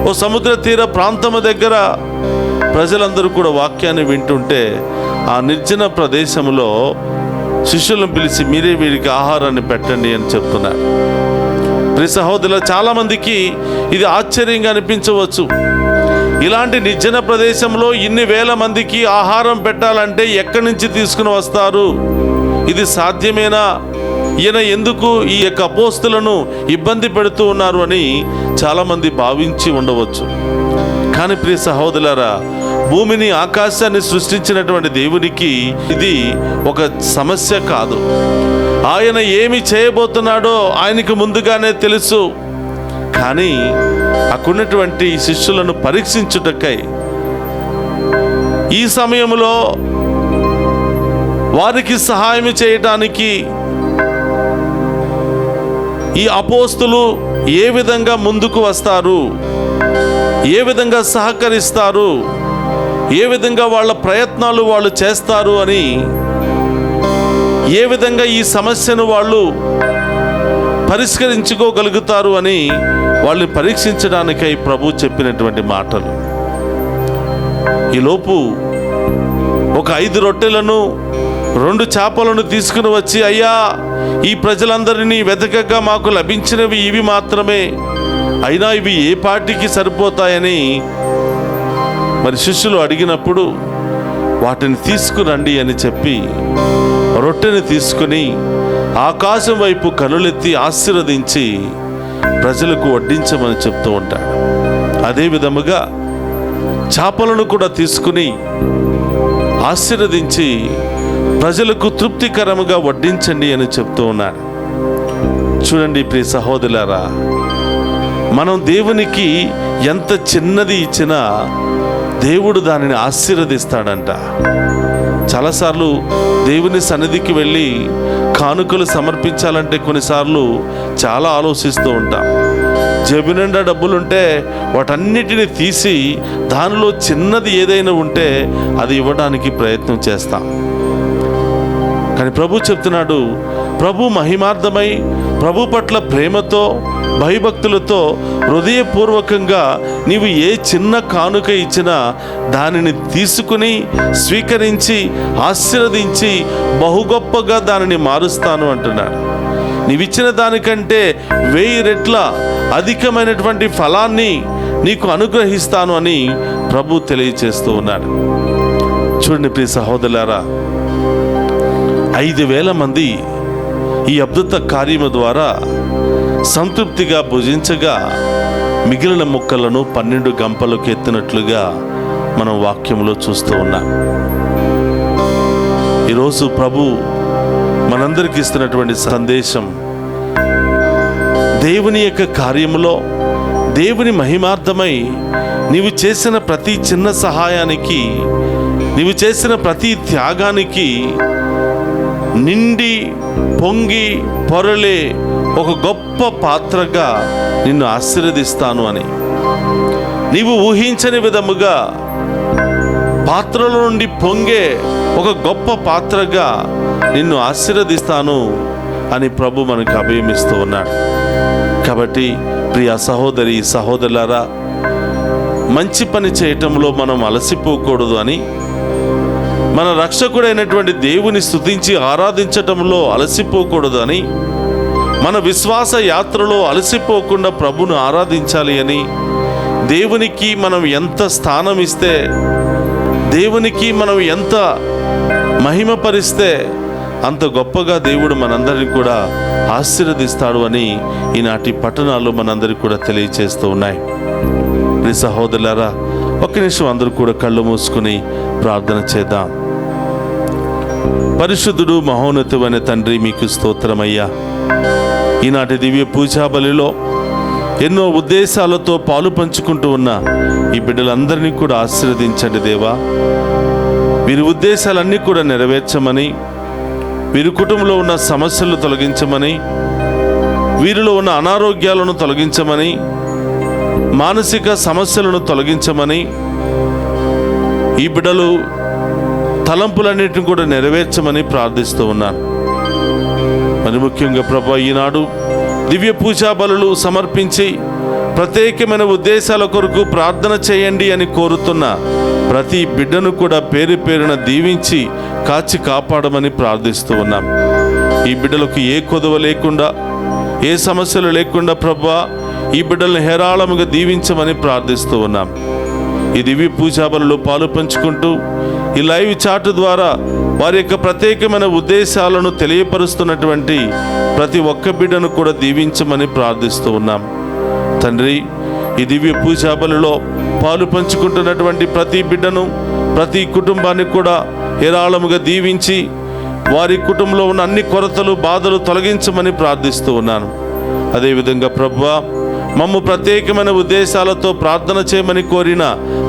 S3: ఓ సముద్ర తీర ప్రాంతము దగ్గర ప్రజలందరూ కూడా వాక్యాన్ని వింటుంటే, ఆ నిర్జన ప్రదేశంలో శిష్యులను పిలిచి మీరే వీరికి ఆహారాన్ని పెట్టండి అని చెప్తున్నారు. ప్రియ సహోదరులు, చాలామందికి ఇది ఆశ్చర్యంగా అనిపించవచ్చు. ఇలాంటి నిర్జన ప్రదేశంలో ఇన్ని వేల మందికి ఆహారం పెట్టాలంటే ఎక్కడి నుంచి తీసుకుని వస్తారు? ఇది సాధ్యమేనా? ఈయన ఎందుకు ఈ యొక్క అపోస్తులను ఇబ్బంది పెడుతూ ఉన్నారు అని చాలామంది భావించి ఉండవచ్చు. కానీ ప్రియ సహోదరులారా, భూమిని ఆకాశాన్ని సృష్టించినటువంటి దేవునికి ఇది ఒక సమస్య కాదు. ఆయన ఏమి చేయబోతున్నాడో ఆయనకు ముందుగానే తెలుసు. కానీ అక్కడున్నటువంటి శిష్యులను పరీక్షించుటకై ఈ సమయంలో వారికి సహాయం చేయటానికి ఈ అపోస్తులు ఏ విధంగా ముందుకు వస్తారు, ఏ విధంగా సహకరిస్తారు, ఏ విధంగా వాళ్ళ ప్రయత్నాలు వాళ్ళు చేస్తారు అని, ఏ విధంగా ఈ సమస్యను వాళ్ళు పరిష్కరించుకోగలుగుతారు అని వాళ్ళని పరీక్షించడానికై ప్రభు చెప్పినటువంటి మాటలు. ఈలోపు ఒక 5 రొట్టెలను 2 చేపలను తీసుకుని వచ్చి, అయ్యా, ఈ ప్రజలందరినీ వెతకగా మాకు లభించినవి ఇవి మాత్రమే, అయినా ఇవి ఏ పార్టీకి సరిపోతాయని మరి శిష్యులు అడిగినప్పుడు వాటిని తీసుకురండి అని చెప్పి రొట్టెని తీసుకుని ఆకాశం వైపు కనులెత్తి ఆశీర్వదించి ప్రజలకు వడ్డించమని చెప్తూ ఉంటాడు. అదే విధముగా చేపలను కూడా తీసుకుని ఆశీర్వదించి ప్రజలకు తృప్తికరముగా వడ్డించండి అని చెప్తూ ఉన్నాడు. చూడండి ప్రియ సహోదరులారా, మనం దేవునికి ఎంత చిన్నది ఇచ్చినా దేవుడు దానిని ఆశీర్వదిస్తాడంట. చాలాసార్లు దేవుని సన్నిధికి వెళ్ళి కానుకలు సమర్పించాలంటే కొన్నిసార్లు చాలా ఆలోచిస్తూ ఉంటాం. జేబు నిండా డబ్బులుంటే వాటన్నిటిని తీసి దానిలో చిన్నది ఏదైనా ఉంటే అది ఇవ్వడానికి ప్రయత్నం చేస్తాం. కానీ ప్రభు చెప్తున్నాడు, ప్రభు మహిమార్థమై ప్రభు పట్ల ప్రేమతో భయభక్తులతో హృదయపూర్వకంగా నీవు ఏ చిన్న కానుక ఇచ్చినా దానిని తీసుకుని స్వీకరించి ఆశీర్వదించి బహు గొప్పగా దానిని మారుస్తాను అంటున్నాడు. నీవిచ్చిన దానికంటే 1000 రెట్ల అధికమైనటువంటి ఫలాన్ని నీకు అనుగ్రహిస్తాను అని ప్రభు తెలియచేస్తూ ఉన్నాడు. చూడండి ప్రియ సహోదరులారా, 5,000 మంది ఈ అద్భుత కార్యము ద్వారా సంతృప్తిగా భుజించగా మిగిలిన ముక్కలను 12 గంపలకు ఎత్తినట్లుగా మనం వాక్యంలో చూస్తూ ఉన్నాం. ఈరోజు ప్రభు మనందరికి ఇస్తున్నటువంటి సందేశం, దేవుని యొక్క కార్యములో దేవుని మహిమార్థమై నీవు చేసిన ప్రతి చిన్న సహాయానికి, నీవు చేసిన ప్రతి త్యాగానికి నిండి పొంగి పొరలే ఒక గొప్ప పాత్రగా నిన్ను ఆశీర్వదిస్తాను అని, నీవు ఊహించని విధముగా పాత్రలో నుండి పొంగే ఒక గొప్ప పాత్రగా నిన్ను ఆశీర్వదిస్తాను అని ప్రభు మనకు అభయమిస్తూ ఉన్నాడు. కాబట్టి ప్రియ సహోదరి సహోదరులారా, మంచి పని చేయటంలో మనం అలసిపోకూడదు అని, మన రక్షకుడైనటువంటి దేవుని స్తుతించి ఆరాధించటంలో అలసిపోకూడదు అని, మన విశ్వాస యాత్రలో అలసిపోకుండా ప్రభును ఆరాధించాలి అని, దేవునికి మనం ఎంత స్థానం ఇస్తే, దేవునికి మనం ఎంత మహిమపరిస్తే అంత గొప్పగా దేవుడు మనందరినీ కూడా ఆశీర్వదిస్తాడు అని ఈనాటి పట్టణాలు మనందరికీ కూడా తెలియచేస్తూ ఉన్నాయి. ప్రియ సహోదరులారా, ఒక్క నిమిషం అందరూ కూడా కళ్ళు మూసుకుని ప్రార్థన చేద్దాం. పరిశుద్ధుడు మహోన్నతుడైన తండ్రి, మీకు స్తోత్రమయ్యా. ఈనాటి దివ్య పూజా బలిలో ఎన్నో ఉద్దేశాలతో పాలు పంచుకుంటూ ఉన్న ఈ బిడ్డలందరినీ కూడా ఆశీర్వదించండి దేవా. వీరి ఉద్దేశాలన్నీ కూడా నెరవేర్చమని, వీరి కుటుంబంలో ఉన్న సమస్యలను తొలగించమని, వీరిలో ఉన్న అనారోగ్యాలను తొలగించమని, మానసిక సమస్యలను తొలగించమని, ఈ బిడ్డలు తలంపులన్నిటిని కూడా నెరవేర్చమని ప్రార్థిస్తూ ఉన్నాను. మరి ముఖ్యంగా ప్రభా, ఈనాడు దివ్య పూజా బలులు సమర్పించి ప్రత్యేకమైన ఉద్దేశాల కొరకు ప్రార్థన చేయండి అని కోరుతున్న ప్రతి బిడ్డను కూడా పేరు పేరున దీవించి కాచి కాపాడమని ప్రార్థిస్తూ ఉన్నాం. ఈ బిడ్డలకు ఏ కొదవ లేకుండా, ఏ సమస్యలు లేకుండా ప్రభా, ఈ బిడ్డలను హేరాళముగా దీవించమని ప్రార్థిస్తూ ఉన్నాం. ఈ దివ్య పూజా బలులు పాలు పంచుకుంటూ ఈ లైవ్ చాట్ ద్వారా వారి యొక్క ప్రత్యేకమైన ఉద్దేశాలను తెలియపరుస్తున్నటువంటి ప్రతి ఒక్క బిడ్డను కూడా దీవించమని ప్రార్థిస్తూ ఉన్నాం. తండ్రి, ఈ దివ్య పూజా బలిలో పాలు పంచుకుంటున్నటువంటి ప్రతి బిడ్డను, ప్రతి కుటుంబాన్ని కూడా హేరాళముగా దీవించి వారి కుటుంబంలో ఉన్న అన్ని కొరతలు, బాధలు తొలగించమని ప్రార్థిస్తూ ఉన్నాను. అదేవిధంగా ప్రభువా, మమ్ము ప్రత్యేకమైన ఉద్దేశాలతో ప్రార్థన చేయమని కోరిన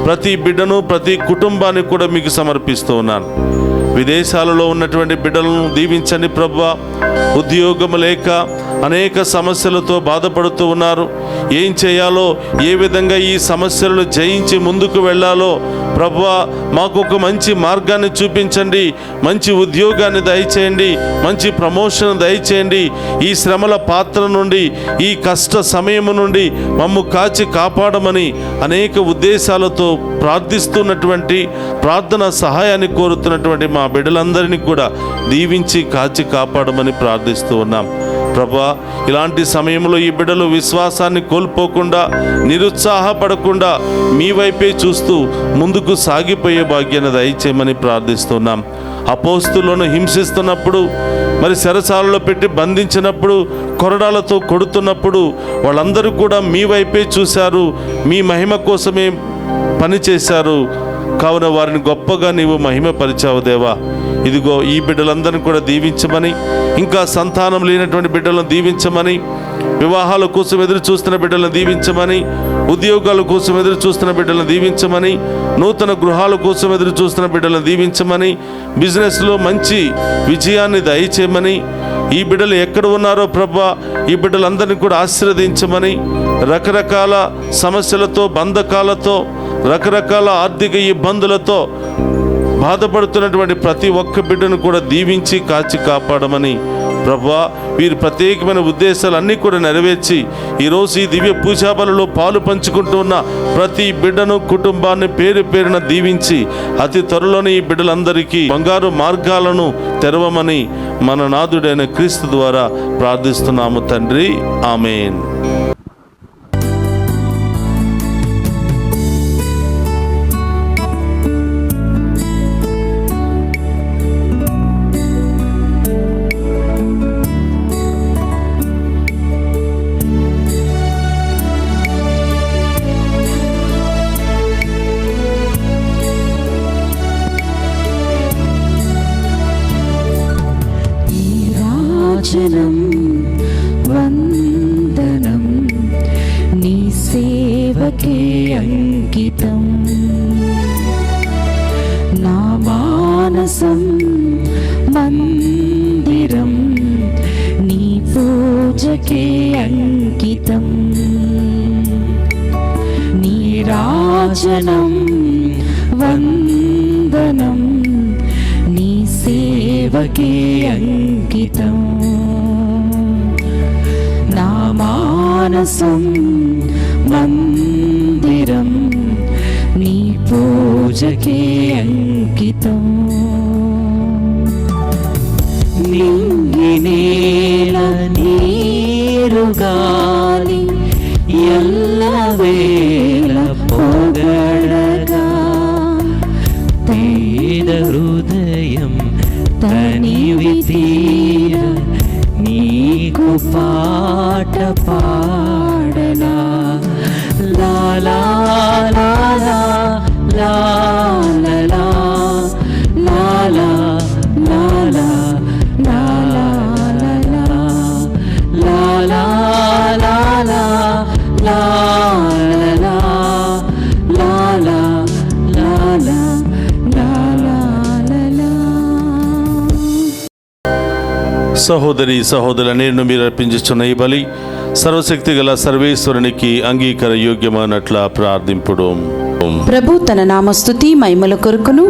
S3: ప్రతి బిడ్డను, ప్రతి కుటుంబాన్ని కూడా మీకు సమర్పిస్తూ ఉన్నాను. విదేశాలలో ఉన్నటువంటి బిడ్డలను దీవించండి ప్రభువా. ఉద్యోగం లేక అనేక సమస్యలతో బాధపడుతూ ఉన్నారు. ఏం చేయాలో, ఏ విధంగా ఈ సమస్యలను జయించి ముందుకు వెళ్ళాలో ప్రభువా, మాకు ఒక మంచి మార్గాన్ని చూపించండి, మంచి ఉద్యోగాన్ని దయచేయండి, మంచి ప్రమోషన్ దయచేయండి. ఈ శ్రమల పాత్ర నుండి, ఈ కష్ట సమయము నుండి మమ్ము కాచి కాపాడమని అనేక ఉద్దేశాలతో ప్రార్థిస్తున్నటువంటి, ప్రార్థన సహాయాన్ని కోరుతున్నటువంటి మా బిడ్డలందరినీ కూడా దీవించి కాచి కాపాడమని ప్రార్థిస్తూ ఉన్నాం. ప్రభా, ఇలాంటి సమయంలో ఈ బిడ్డలు విశ్వాసాన్ని కోల్పోకుండా, నిరుత్సాహపడకుండా మీ వైపే చూస్తూ ముందుకు సాగిపోయే భాగ్యాన్ని దయచేయమని ప్రార్థిస్తున్నాం. అపోస్తులను హింసిస్తున్నప్పుడు, మరి చెరసాలలో పెట్టి బంధించినప్పుడు, కొరడాలతో కొడుతున్నప్పుడు వాళ్ళందరూ కూడా మీ వైపే చూశారు, మీ మహిమ కోసమే పనిచేశారు. కావున వారిని గొప్పగా నీవు మహిమపరిచావు దేవా. ఇదిగో ఈ బిడ్డలందరినీ కూడా దీవించమని, ఇంకా సంతానం లేనటువంటి బిడ్డలను దీవించమని, వివాహాల కోసం ఎదురు చూస్తున్న బిడ్డలను దీవించమని, ఉద్యోగాల కోసం ఎదురు చూస్తున్న బిడ్డలను దీవించమని, నూతన గృహాల కోసం ఎదురు చూస్తున్న బిడ్డలను దీవించమని, బిజినెస్లో మంచి విజయాన్ని దయచేయమని, ఈ బిడ్డలు ఎక్కడ ఉన్నారో ప్రభా, ఈ బిడ్డలందరినీ కూడా ఆశీర్వదించమని, రకరకాల సమస్యలతో, బంధకాలతో, రకరకాల ఆర్థిక ఇబ్బందులతో బాధపడుతున్నటువంటి ప్రతి ఒక్క బిడ్డను కూడా దీవించి కాచి కాపాడమని ప్రభువా, వీరి ప్రత్యేకమైన ఉద్దేశాలన్నీ కూడా నెరవేర్చి ఈరోజు ఈ దివ్య పూజా బలిలో పాలు పంచుకుంటూ ఉన్న ప్రతి బిడ్డను, కుటుంబాన్ని పేరు పేరున దీవించి అతి త్వరలోనే ఈ బిడ్డలందరికీ బంగారు మార్గాలను తెరవమని మన నాథుడైన క్రీస్తు ద్వారా ప్రార్థిస్తున్నాము తండ్రి. ఆమేన్.
S2: వందనం నీ సేవకే అంకితం, నా మానసం మందిరం నీ పూజకే అంకితం, నీ రాజనం వందనం నీ సేవకే అంకితం, నా మానసం మందిరం నీ పూజకే అంకితం. నింగినేల నీరు గాలి ఎల్లవేళ పొగడగా, పేద హృదయం తనివి తీర నీకు పాట పాడనా. లా లా లా లా లా లా లా లా లా లా లా లా లా లా లా లా లా లా
S3: సహోదరి సహోదరుల నేను మీరు అర్పించుచున్న ఈ బలి సర్వశక్తి గల సర్వేశ్వరునికి అంగీకార యోగ్యమైనట్ల ప్రార్థింపుడు.
S2: ప్రభు తన నామస్తుతి మహిమల కొరకును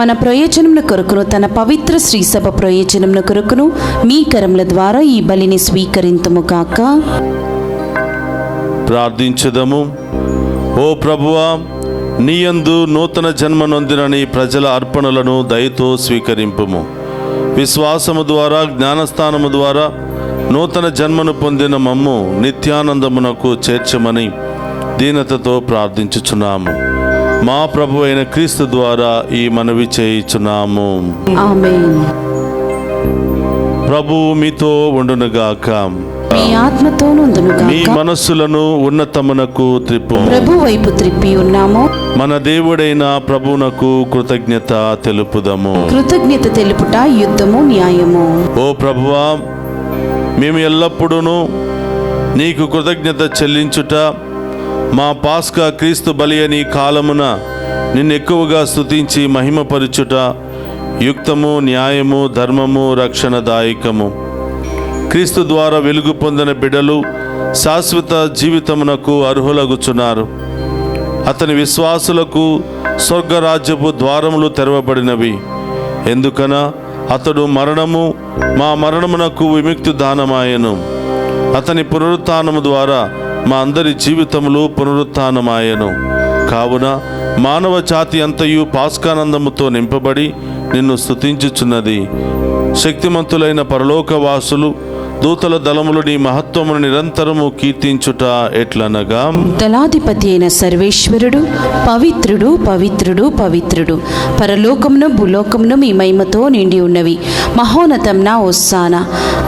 S2: మన ప్రయోజనముల కొరకును తన పవిత్ర శ్రీసభ ప్రయోజనముల కొరకును మీ కరముల ద్వారా ఈ బలిని స్వీకరింతుము గాక.
S3: ప్రార్థించుదము. ఓ ప్రభువా, నీయందు నూతన జన్మ నొందిన నీ ప్రజల అర్పణలను దయతో స్వీకరింపుము. విశ్వాసము ద్వారా జ్ఞానస్థానము ద్వారా నూతన జన్మను పొందిన మమ్ము నిత్యానందమునకు చేర్చమని దీనతతో ప్రార్థించుచున్నాము. మా ప్రభు అయిన క్రీస్తు ద్వారా ఈ మనవి చేయుచున్నాము.
S2: ఆమేన్.
S3: ప్రభువు మీతో ఉండునుగాక.
S2: మీ ఆత్మతోను
S3: మీ
S2: ఉండునుగాక.
S3: మనస్సులను ఉన్నతమునకు త్రిప్పు.
S2: ప్రభు వైపు త్రిప్పి ఉన్నాము.
S3: మన దేవుడైన ప్రభువునకు కృతజ్ఞత తెలుపుదము.
S2: కృతజ్ఞత తెలుపుట యుద్ధము న్యాయము.
S3: ఓ ప్రభువా, మేము ఎల్లప్పుడూ నీకు కృతజ్ఞత చెల్లించుట, మా పాస్కా క్రీస్తు బలి అని కాలమున నిన్ను ఎక్కువగా స్తుతించి మహిమపరచుట యుక్తము, న్యాయము, ధర్మము, రక్షణదాయకము. క్రీస్తు ద్వారా వెలుగు పొందిన బిడ్డలు శాశ్వత జీవితమునకు అర్హులగుచున్నారు. అతని విశ్వాసులకు స్వర్గరాజ్యపు ద్వారములు తెరవబడినవి. ఎందుకనా అతడు మరణము మా మరణమునకు విముక్తి దానమాయెను. అతని పునరుత్థానము ద్వారా మా అందరి జీవితములు పునరుత్థానమాయెను. కావున మానవ జాతి అంతయు పాస్కానందముతో నింపబడి నిన్ను స్తుతించుచున్నది. శక్తిమంతులైన పరలోకవాసులు దూతల దళములు నీ మహత్వమును నిరంతరము కీర్తించుట ఎట్లనగా,
S2: దళాధిపతి అయిన సర్వేశ్వరుడు పవిత్రుడు పవిత్రుడు పవిత్రుడు, పరలోకమును భూలోకమును మీ మహిమతో నిండి ఉన్నవి. మహోన్నతమున హోసానా,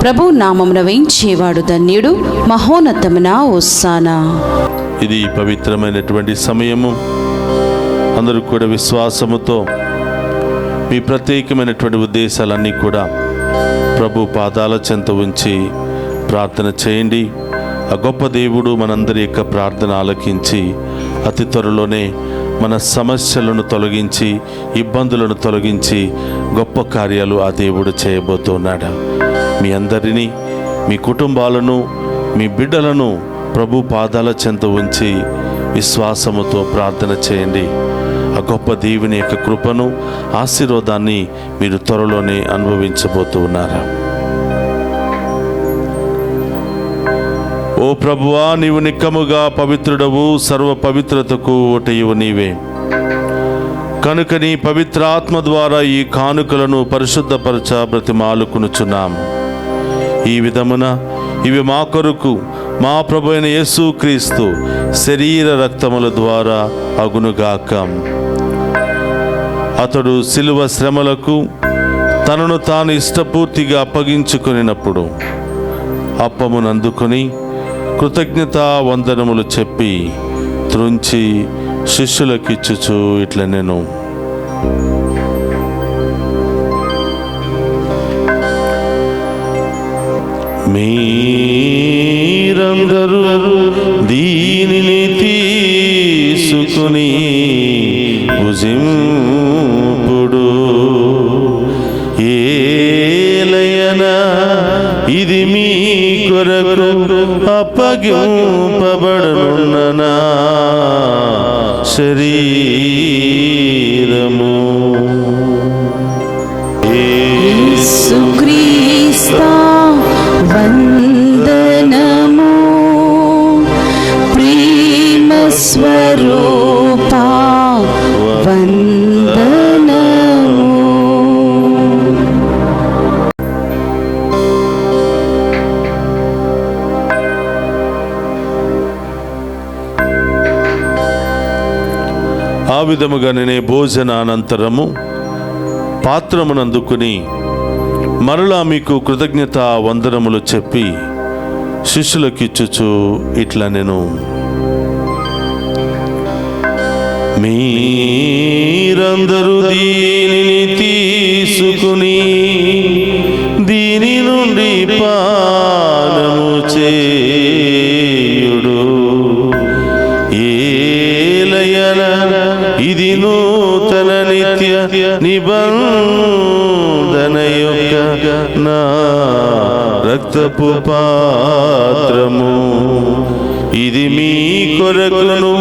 S2: ప్రభు నామమున వేయించేవాడు ధన్యుడు. మహోన్నతమున హోసానా.
S3: ఇది పవిత్రమైనటువంటి సమయము. అందరూ కూడా విశ్వాసముతో మీ ప్రత్యేకమైనటువంటి ఉద్దేశాలన్నీ కూడా ప్రభు పాదాల చెంత ఉంచి ప్రార్థన చేయండి. ఆ గొప్ప దేవుడు మనందరి యొక్క ప్రార్థన ఆలకించి అతి త్వరలోనే మన సమస్యలను తొలగించి ఇబ్బందులను తొలగించి గొప్ప కార్యాలు ఆ దేవుడు చేయబోతున్నాడు. మీ అందరినీ, మీ కుటుంబాలను, మీ బిడ్డలను ప్రభు పాదాల చెంత ఉంచి విశ్వాసముతో ప్రార్థన చేయండి. ఆ గొప్ప దేవుని యొక్క కృపను, ఆశీర్వాదాన్ని మీరు త్వరలోనే అనుభవించబోతూ ఉన్నారు. ఓ ప్రభువా, నీవు నిక్కముగా పవిత్రుడవు, సర్వ పవిత్రతకు ఓటయువు నీవే. కనుక నీ పవిత్ర ఆత్మ ద్వారా ఈ కానుకలను పరిశుద్ధపరచ బ్రతిమాలుకునుచున్నాము. ఈ విధమున ఇవి మా కొరకు మా ప్రభు అయిన యేసు క్రీస్తు శరీర రక్తముల ద్వారా అగునుగాక. అతడు శిలువ శ్రమలకు తనను తాను ఇష్టపూర్తిగా అప్పగించుకొనినప్పుడు అప్పమునందుకొని కృతజ్ఞతా వందనములు చెప్పి త్రుంచి శిష్యులకిచ్చుచు ఇట్లా నేను, మీరందరూ దీనిని తీసుకుని భుజింపుడు. ఏలయనా ఇది మీ కొరకు అప్పగింపబడనున్న నా శరీరము.
S2: యేసుక్రీస్తా వందనము, ప్రేమ స్వరూపా వందనము.
S3: ఆ విధముగా నేనే భోజనానంతరము పాత్రమునందుకుని మరలా మీకు కృతజ్ఞత వందనములు చెప్పి శిష్యులకిచ్చుచు ఇట్లా నేను, మీరందరూ దీనిని తీసుకుని దీని నుండి పానము చేయుడు. ఏలయన ఇది నూతన నిత్య నిబంధన యొక్క నా రక్తపు పాత్రము, ఇది మీ కొరకును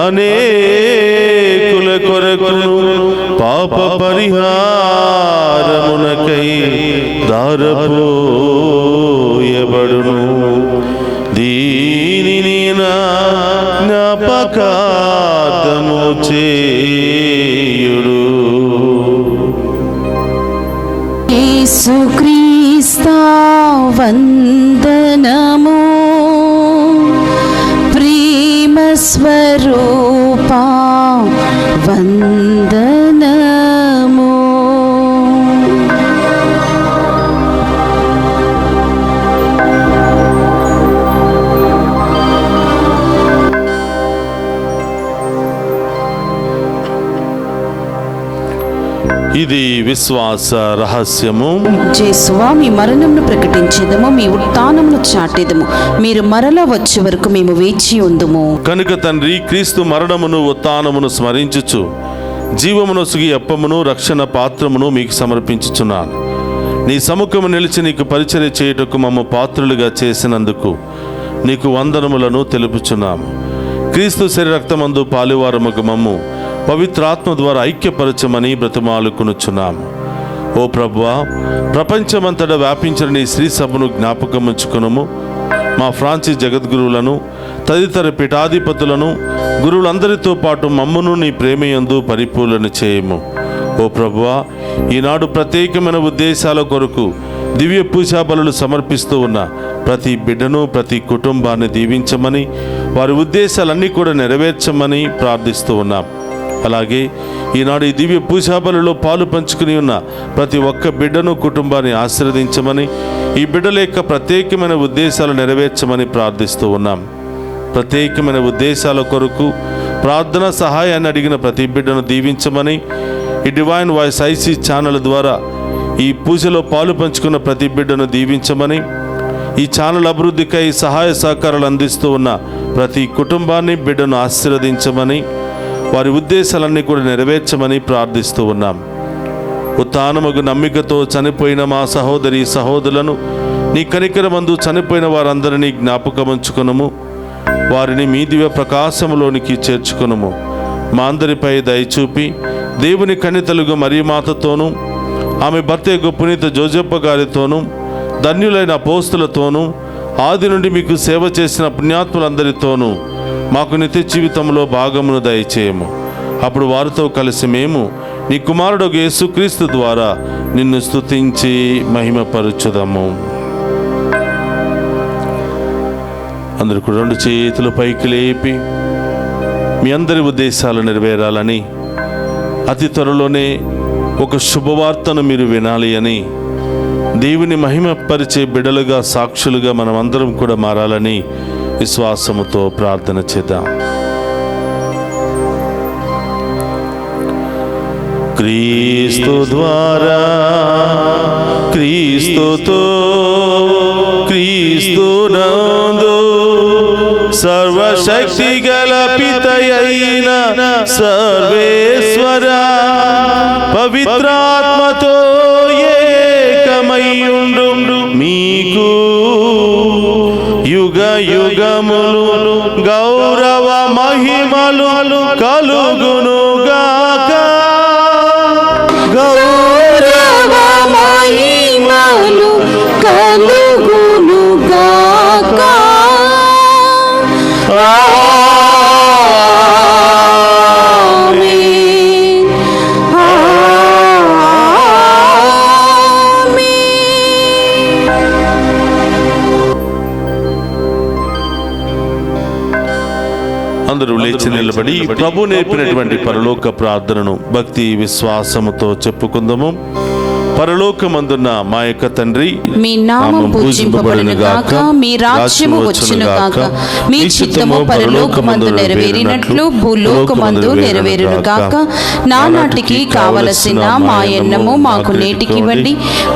S3: అనేకుల కొరకును పాప పరిహారమునకై దారపోయబడును. దీనిని నా జ్ఞాపకార్థము చేయుడు.
S2: యేసుక్రీస్తా వందనము, ప్రేమ స్వరూపా వందనము.
S3: ఇది విశ్వాస రహస్యము.
S2: యేసువా, మీ మరణమును ప్రకటించేదము, మీ ఉత్థానమును చాటేదము. మీరు మరలా వచ్చే వరకు మేము వేచి ఉందుము.
S3: కనుక తండ్రి, క్రీస్తు మరణమును ఉత్థానమును స్మరించుచు జీవమునొసగి అప్పమును రక్షణ పాత్రమును మీకు సమర్పించుచున్నాను. నీ సముఖము నిలిచి నీకు పరిచర్య చేయుటకు మమ్ము పాత్రులుగా చేసినందుకు నీకు వందనములను తెలుపుచున్నాము. క్రీస్తు శరీర రక్తమందు పాలువారముకు మమ్ము పవిత్రాత్మ ద్వారా ఐక్యపరచమని బ్రతిమాలుకొనుచున్నాము. ఓ ప్రభువా, ప్రపంచమంతటా వ్యాపించిన నీ శ్రీ సభను జ్ఞాపకముంచుకొనుము. మా ఫ్రాన్సిస్ జగద్గురువులను తదితర పీఠాధిపతులను గురువులందరితో పాటు మమ్మును నీ ప్రేమయందు పరిపూర్ణ చేయము. ఓ ప్రభువా, ఈనాడు ప్రత్యేకమైన ఉద్దేశాల కొరకు దివ్య పూజా బలులు సమర్పిస్తూ ఉన్న ప్రతి బిడ్డను, ప్రతి కుటుంబాన్ని దీవించమని, వారి ఉద్దేశాలన్నీ కూడా నెరవేర్చమని ప్రార్థిస్తూ ఉన్నాం. అలాగే ఈనాడు ఈ దివ్య పూజా బలులో పాలు పంచుకుని ఉన్న ప్రతి ఒక్క బిడ్డను, కుటుంబాన్ని ఆశీర్వదించమని, ఈ బిడ్డల యొక్క ప్రత్యేకమైన ఉద్దేశాలు నెరవేర్చమని ప్రార్థిస్తూ ఉన్నాం. ప్రత్యేకమైన ఉద్దేశాల కొరకు ప్రార్థన సహాయాన్ని అడిగిన ప్రతి బిడ్డను దీవించమని, ఈ డివైన్ వాయిస్ ఐసీ ఛానల్ ద్వారా ఈ పూజలో పాలు పంచుకున్న ప్రతి బిడ్డను దీవించమని, ఈ ఛానల్ అభివృద్ధికై సహాయ సహకారాలు అందిస్తూ ఉన్న ప్రతి కుటుంబాన్ని, బిడ్డను ఆశీర్వదించమని, వారి ఉద్దేశాలన్నీ కూడా నెరవేర్చమని ప్రార్థిస్తూ ఉన్నాం. ఉత్థానముగు నమ్మికతో చనిపోయిన మా సహోదరి సహోదరులను నీ కనికరమందు చనిపోయిన వారందరినీ జ్ఞాపకముంచుకొనుము. వారిని మీ దివ్య ప్రకాశములోనికి చేర్చుకొనుము. మా అందరిపై దయచూపి దేవుని కన్యతలుగు మరియమాతతోనూ, ఆమె భర్త పునీత జోజప్ప గారితోనూ, ధన్యులైన అపోస్తులతోనూ, ఆది నుండి మీకు సేవ చేసిన పుణ్యాత్ములందరితోనూ మాకు నిత్య జీవితంలో భాగమును దయచేయము. అప్పుడు వారితో కలిసి మేము నీ కుమారుడు యేసుక్రీస్తు ద్వారా నిన్ను స్తుతించి మహిమపరచుదము. అందరికీ రెండు చేతులు పైకి లేపి మీ అందరి ఉద్దేశాలు నెరవేరాలని, అతి త్వరలోనే ఒక శుభవార్తను మీరు వినాలి అని, దేవుని మహిమపరిచే బిడ్డలుగా, సాక్షులుగా మనమందరం కూడా మారాలని విశ్వాసముతో ప్రార్థన చేద్దాం. క్రీస్తు ద్వారా, క్రీస్తుతో, క్రీస్తునందు సర్వశక్తి గల పితయైన సర్వేశ్వర పవిత్రాత్మతో ఏకమయ్యుండు మీకు యుగ యుగములు గౌరవ మహిమలు కలుగునుగాక.
S2: గౌరవ మహిమలు కలుగునుగాక. ఆమేన్. ఆమేన్.
S3: అందరూ లేచి నిలబడి ప్రభు నేర్పినటువంటి పరలోక ప్రార్థనను భక్తి విశ్వాసముతో చెప్పుకుందాము. పరలోకమందున్న మా యొక్క తండ్రి,
S2: మీ నామం పూజింపబడును గాక, మీ రాజ్యము వచ్చును గాక, మీ చిత్తము పరలోకమందు నెరవేరినట్లు భూలోకమందు నెరవేరును గాక. నానాటికి కావలసిన మా అన్నము మాకు నేటికివ్వండి.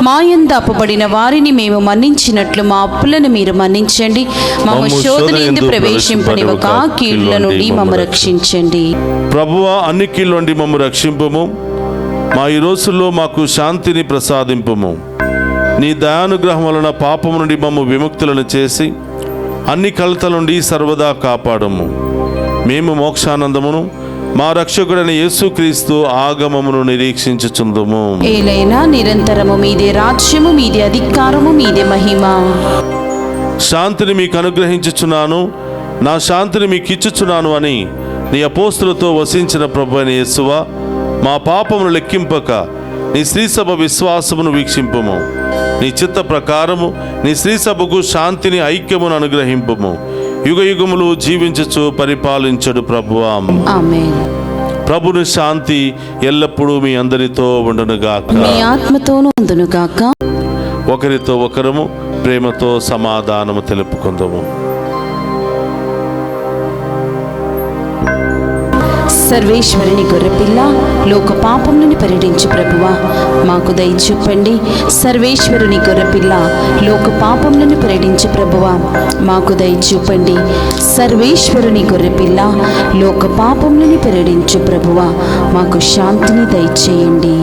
S2: మా యందు అప్పుబడిన వారిని మేము మన్నించినట్లు మా అప్పులను మీరు మన్నించండి. మమ్ము శోధన యందు ప్రవేశింపనివ్వక కీళ్ల నుండి మమ్ము రక్షించండి.
S3: ప్రభువా, అన్ని కీళ్ళ నుండి మమ్ము రక్షింపుము. మా ఈ రోజుల్లో మాకు శాంతిని ప్రసాదింపుము. నీ దయానుగ్రహం వలన పాపము నుండి మమ్ము విముక్తులను చేసి అన్ని కలతల నుండి సర్వదా కాపాడము. మేము మోక్షానందమును మా రక్షకుడైన యేసుక్రీస్తు ఆగమమును నిరీక్షించుచుందుము.
S2: ఏలైనా నిరంతరము మీదే రాజ్యము, మీదే అధికారము, మీదే మహిమ.
S3: శాంతిని మీకు అనుగ్రహించుచున్నాను, నా శాంతిని మీకు ఇచ్చుచున్నాను అని నీ అపోస్తులతో వసించిన ప్రభువైన యేసువా, మా పాపమును లెక్కింపక నీ శ్రీసభ విశ్వాసమును వీక్షింపుము. నీ చిత్త ప్రకారము నీ శ్రీసభకు శాంతిని, ఐక్యమును అనుగ్రహింపుము. యుగ యుగములు జీవించుచు పరిపాలించడు ప్రభువా.
S2: ఆమేన్.
S3: ప్రభుని శాంతి ఎల్లప్పుడూ మీ అందరితో ఉండునుగాక.
S2: మీ ఆత్మతోనూ ఉండునుగాక.
S3: ఒకరితో ఒకరము ప్రేమతో సమాధానము తెలుపుకుందాము.
S2: సర్వేశ్వరుని గొర్రెపిల్ల, లోక పాపములను పరిహరించు ప్రభువా, మాకు దయ చూపండి. సర్వేశ్వరుని గొర్రెపిల్ల, లోక పాపములను పరిహరించు ప్రభువా, మాకు దయ చూపండి. సర్వేశ్వరుని గొర్రెపిల్ల, లోక పాపములను పరిహరించు ప్రభువా, మాకు శాంతిని దయచేయండి.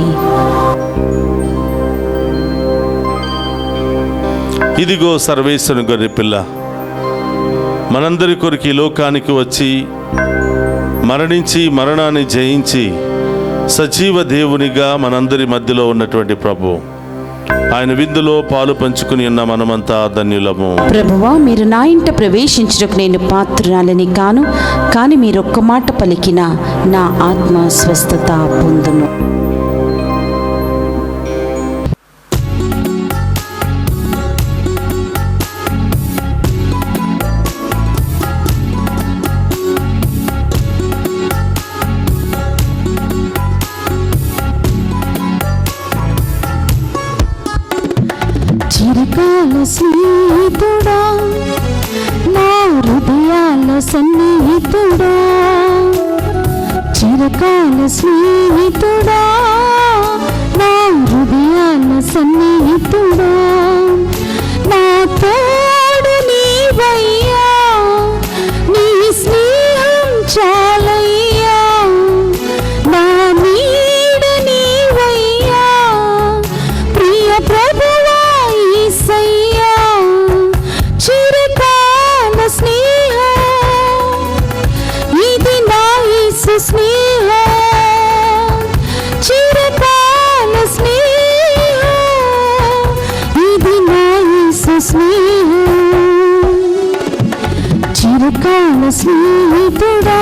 S3: ఇదిగో సర్వేశ్వరుని గొర్రెపిల్ల, మనందరి కొరకు ఈ లోకానికి వచ్చి మరణించి మరణాన్ని జయించి సజీవ దేవునిగా మనందరి మధ్యలో ఉన్నటువంటి ప్రభు, ఆయన విందులో పాలు పంచుకుని ఉన్న మనమంతా ధన్యులము.
S2: ప్రభువా, మీరు నా ఇంట ప్రవేశించుటకు నేను పాత్రురాలని కాను, కానీ మీరొక్క మాట పలికిన నా ఆత్మ స్వస్థత పొందును.
S4: చిరకాల స్నేహితుడా, నా హృదయాల సన్నిహితుడా, చిరకాల స్నేహితుడా, నా హృదయాల సన్నిహితుడా, నా తోడు నీవయ్యా, నీ స్నేహం చాలయ్యా, నా నీడ నీవయ్యా, ప్రియ ప్రభు చిరకాల స్నేహం, ఇది నా యేసు స్నేహం. చిరకాల స్నేహం, ఇది నా యేసు స్నేహం. చిరకాల స్నేహితుడా,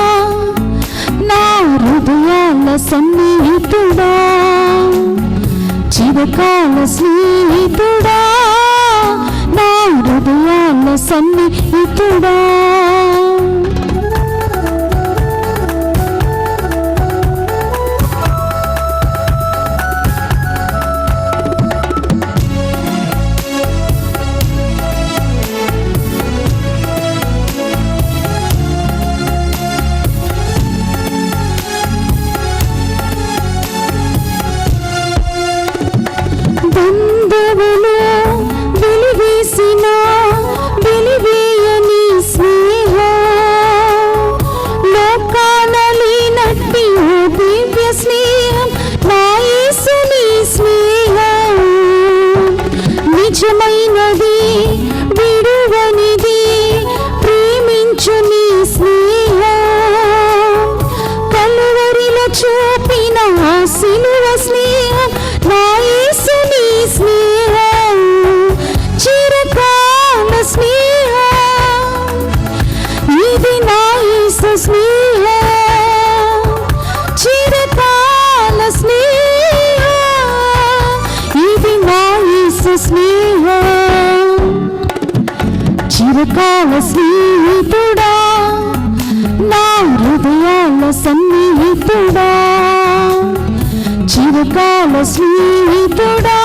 S4: నా హృదయాల సన్నిహితుడా, చిరకాల స్నేహితుడా, నా హృదయాల సన్నిహితుడా. బంధువులు వెలివేసిన వెలివేయని స్నేహం, లోకాన లేనట్టి ఓ దివ్య స్నేహం, నా యేసుని స్నేహం. నిజమైనది, విడువనిది, ప్రేమించు నీ స్నేహం. కలువరిలో చూపిన ఆ సిలువ స్నేహం, నా యేసుని స్నేహం. చిరకాల స్నేహం, ఇది నా యేసు స్నేహం. చిరకాల స్నేహం, ఇది నా యేసు స్నేహం. చిరకాల స్నేహితుడా, నా హృదయాల సన్నిహితుడా, చిరకాల స్నేహితుడా,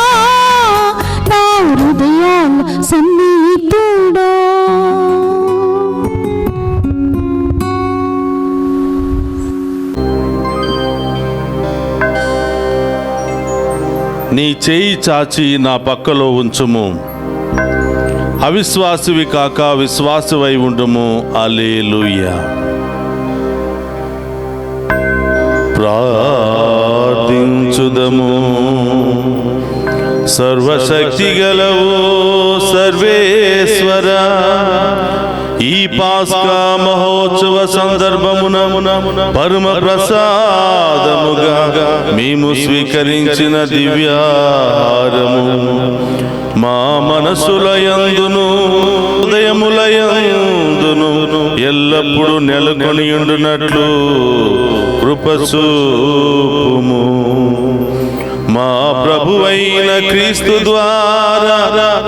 S4: నా హృదయాల సన్నిహితుడా.
S3: నీ చేయి చాచి నా పక్కలో ఉంచుము, అవిశ్వాసివి కాక విశ్వాసివై ఉండుము. హల్లెలూయా. ప్రార్థించుదము. సర్వశక్తి గలవు సర్వేశ్వర, ఈ పాస్కా మహోత్సవ సందర్భమున పరమ ప్రసాదముగా మేము స్వీకరించిన దివ్యాహారము మా మనసులయందును హృదయములయందును ఎల్లప్పుడూ నెలకొనియుండునట్లు కృపచూపుము. మా ప్రభువైన క్రీస్తు ద్వారా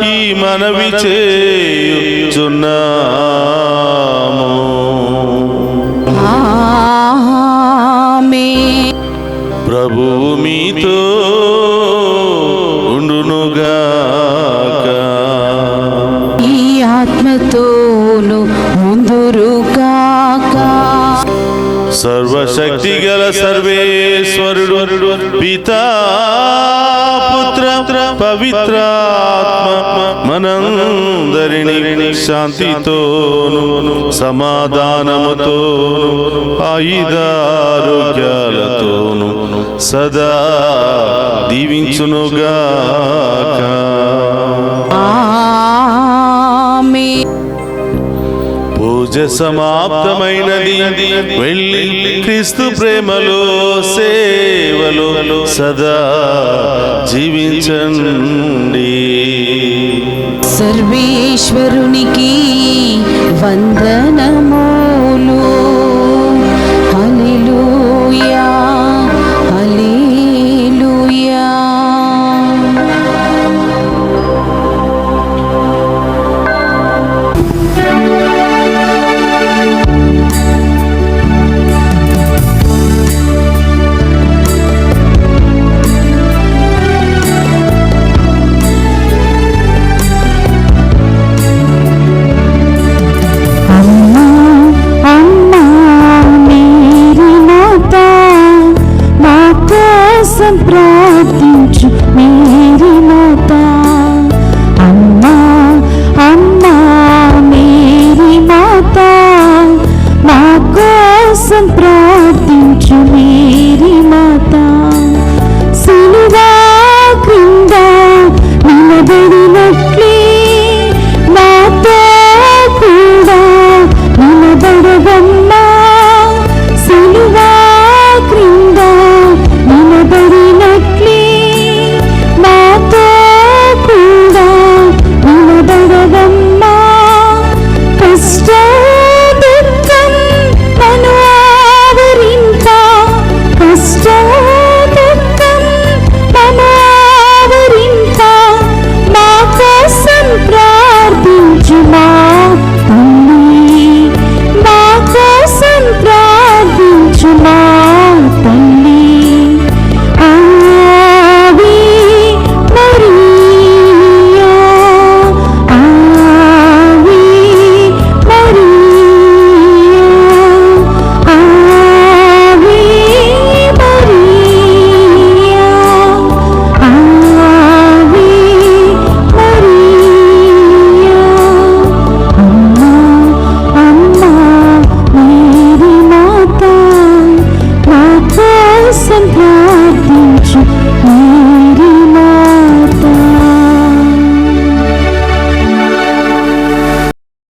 S3: ఈ మనవి చేయుచున్నాము.
S2: ఆమేన్.
S3: ప్రభువు మీతో ఉండునుగాక.
S2: ఈ ఆత్మతోను ముందురుగాక.
S3: సర్వశక్తి గల సర్వేశ్వరుడు పితా పుత్ర పవిత్రాత్మ మనందరిని శాంతితోను సమాధానముతోను ఆయుధారోగ్యాలతోను సదా దీవించునుగాక.
S2: ఆమేన్.
S3: పూజ సమాప్తమైనది. వెళ్ళి క్రీస్తు ప్రేమలో సేవలో సదా జీవించండి.
S2: సర్వేశ్వరునికి వందనములు. హల్లెలూయా హల్లెలూయా.
S4: ప్రార్థించు మేరీ మాత. అమ్మా అమ్మా మేరీ మాత, మా కోసం ప్రార్థించు.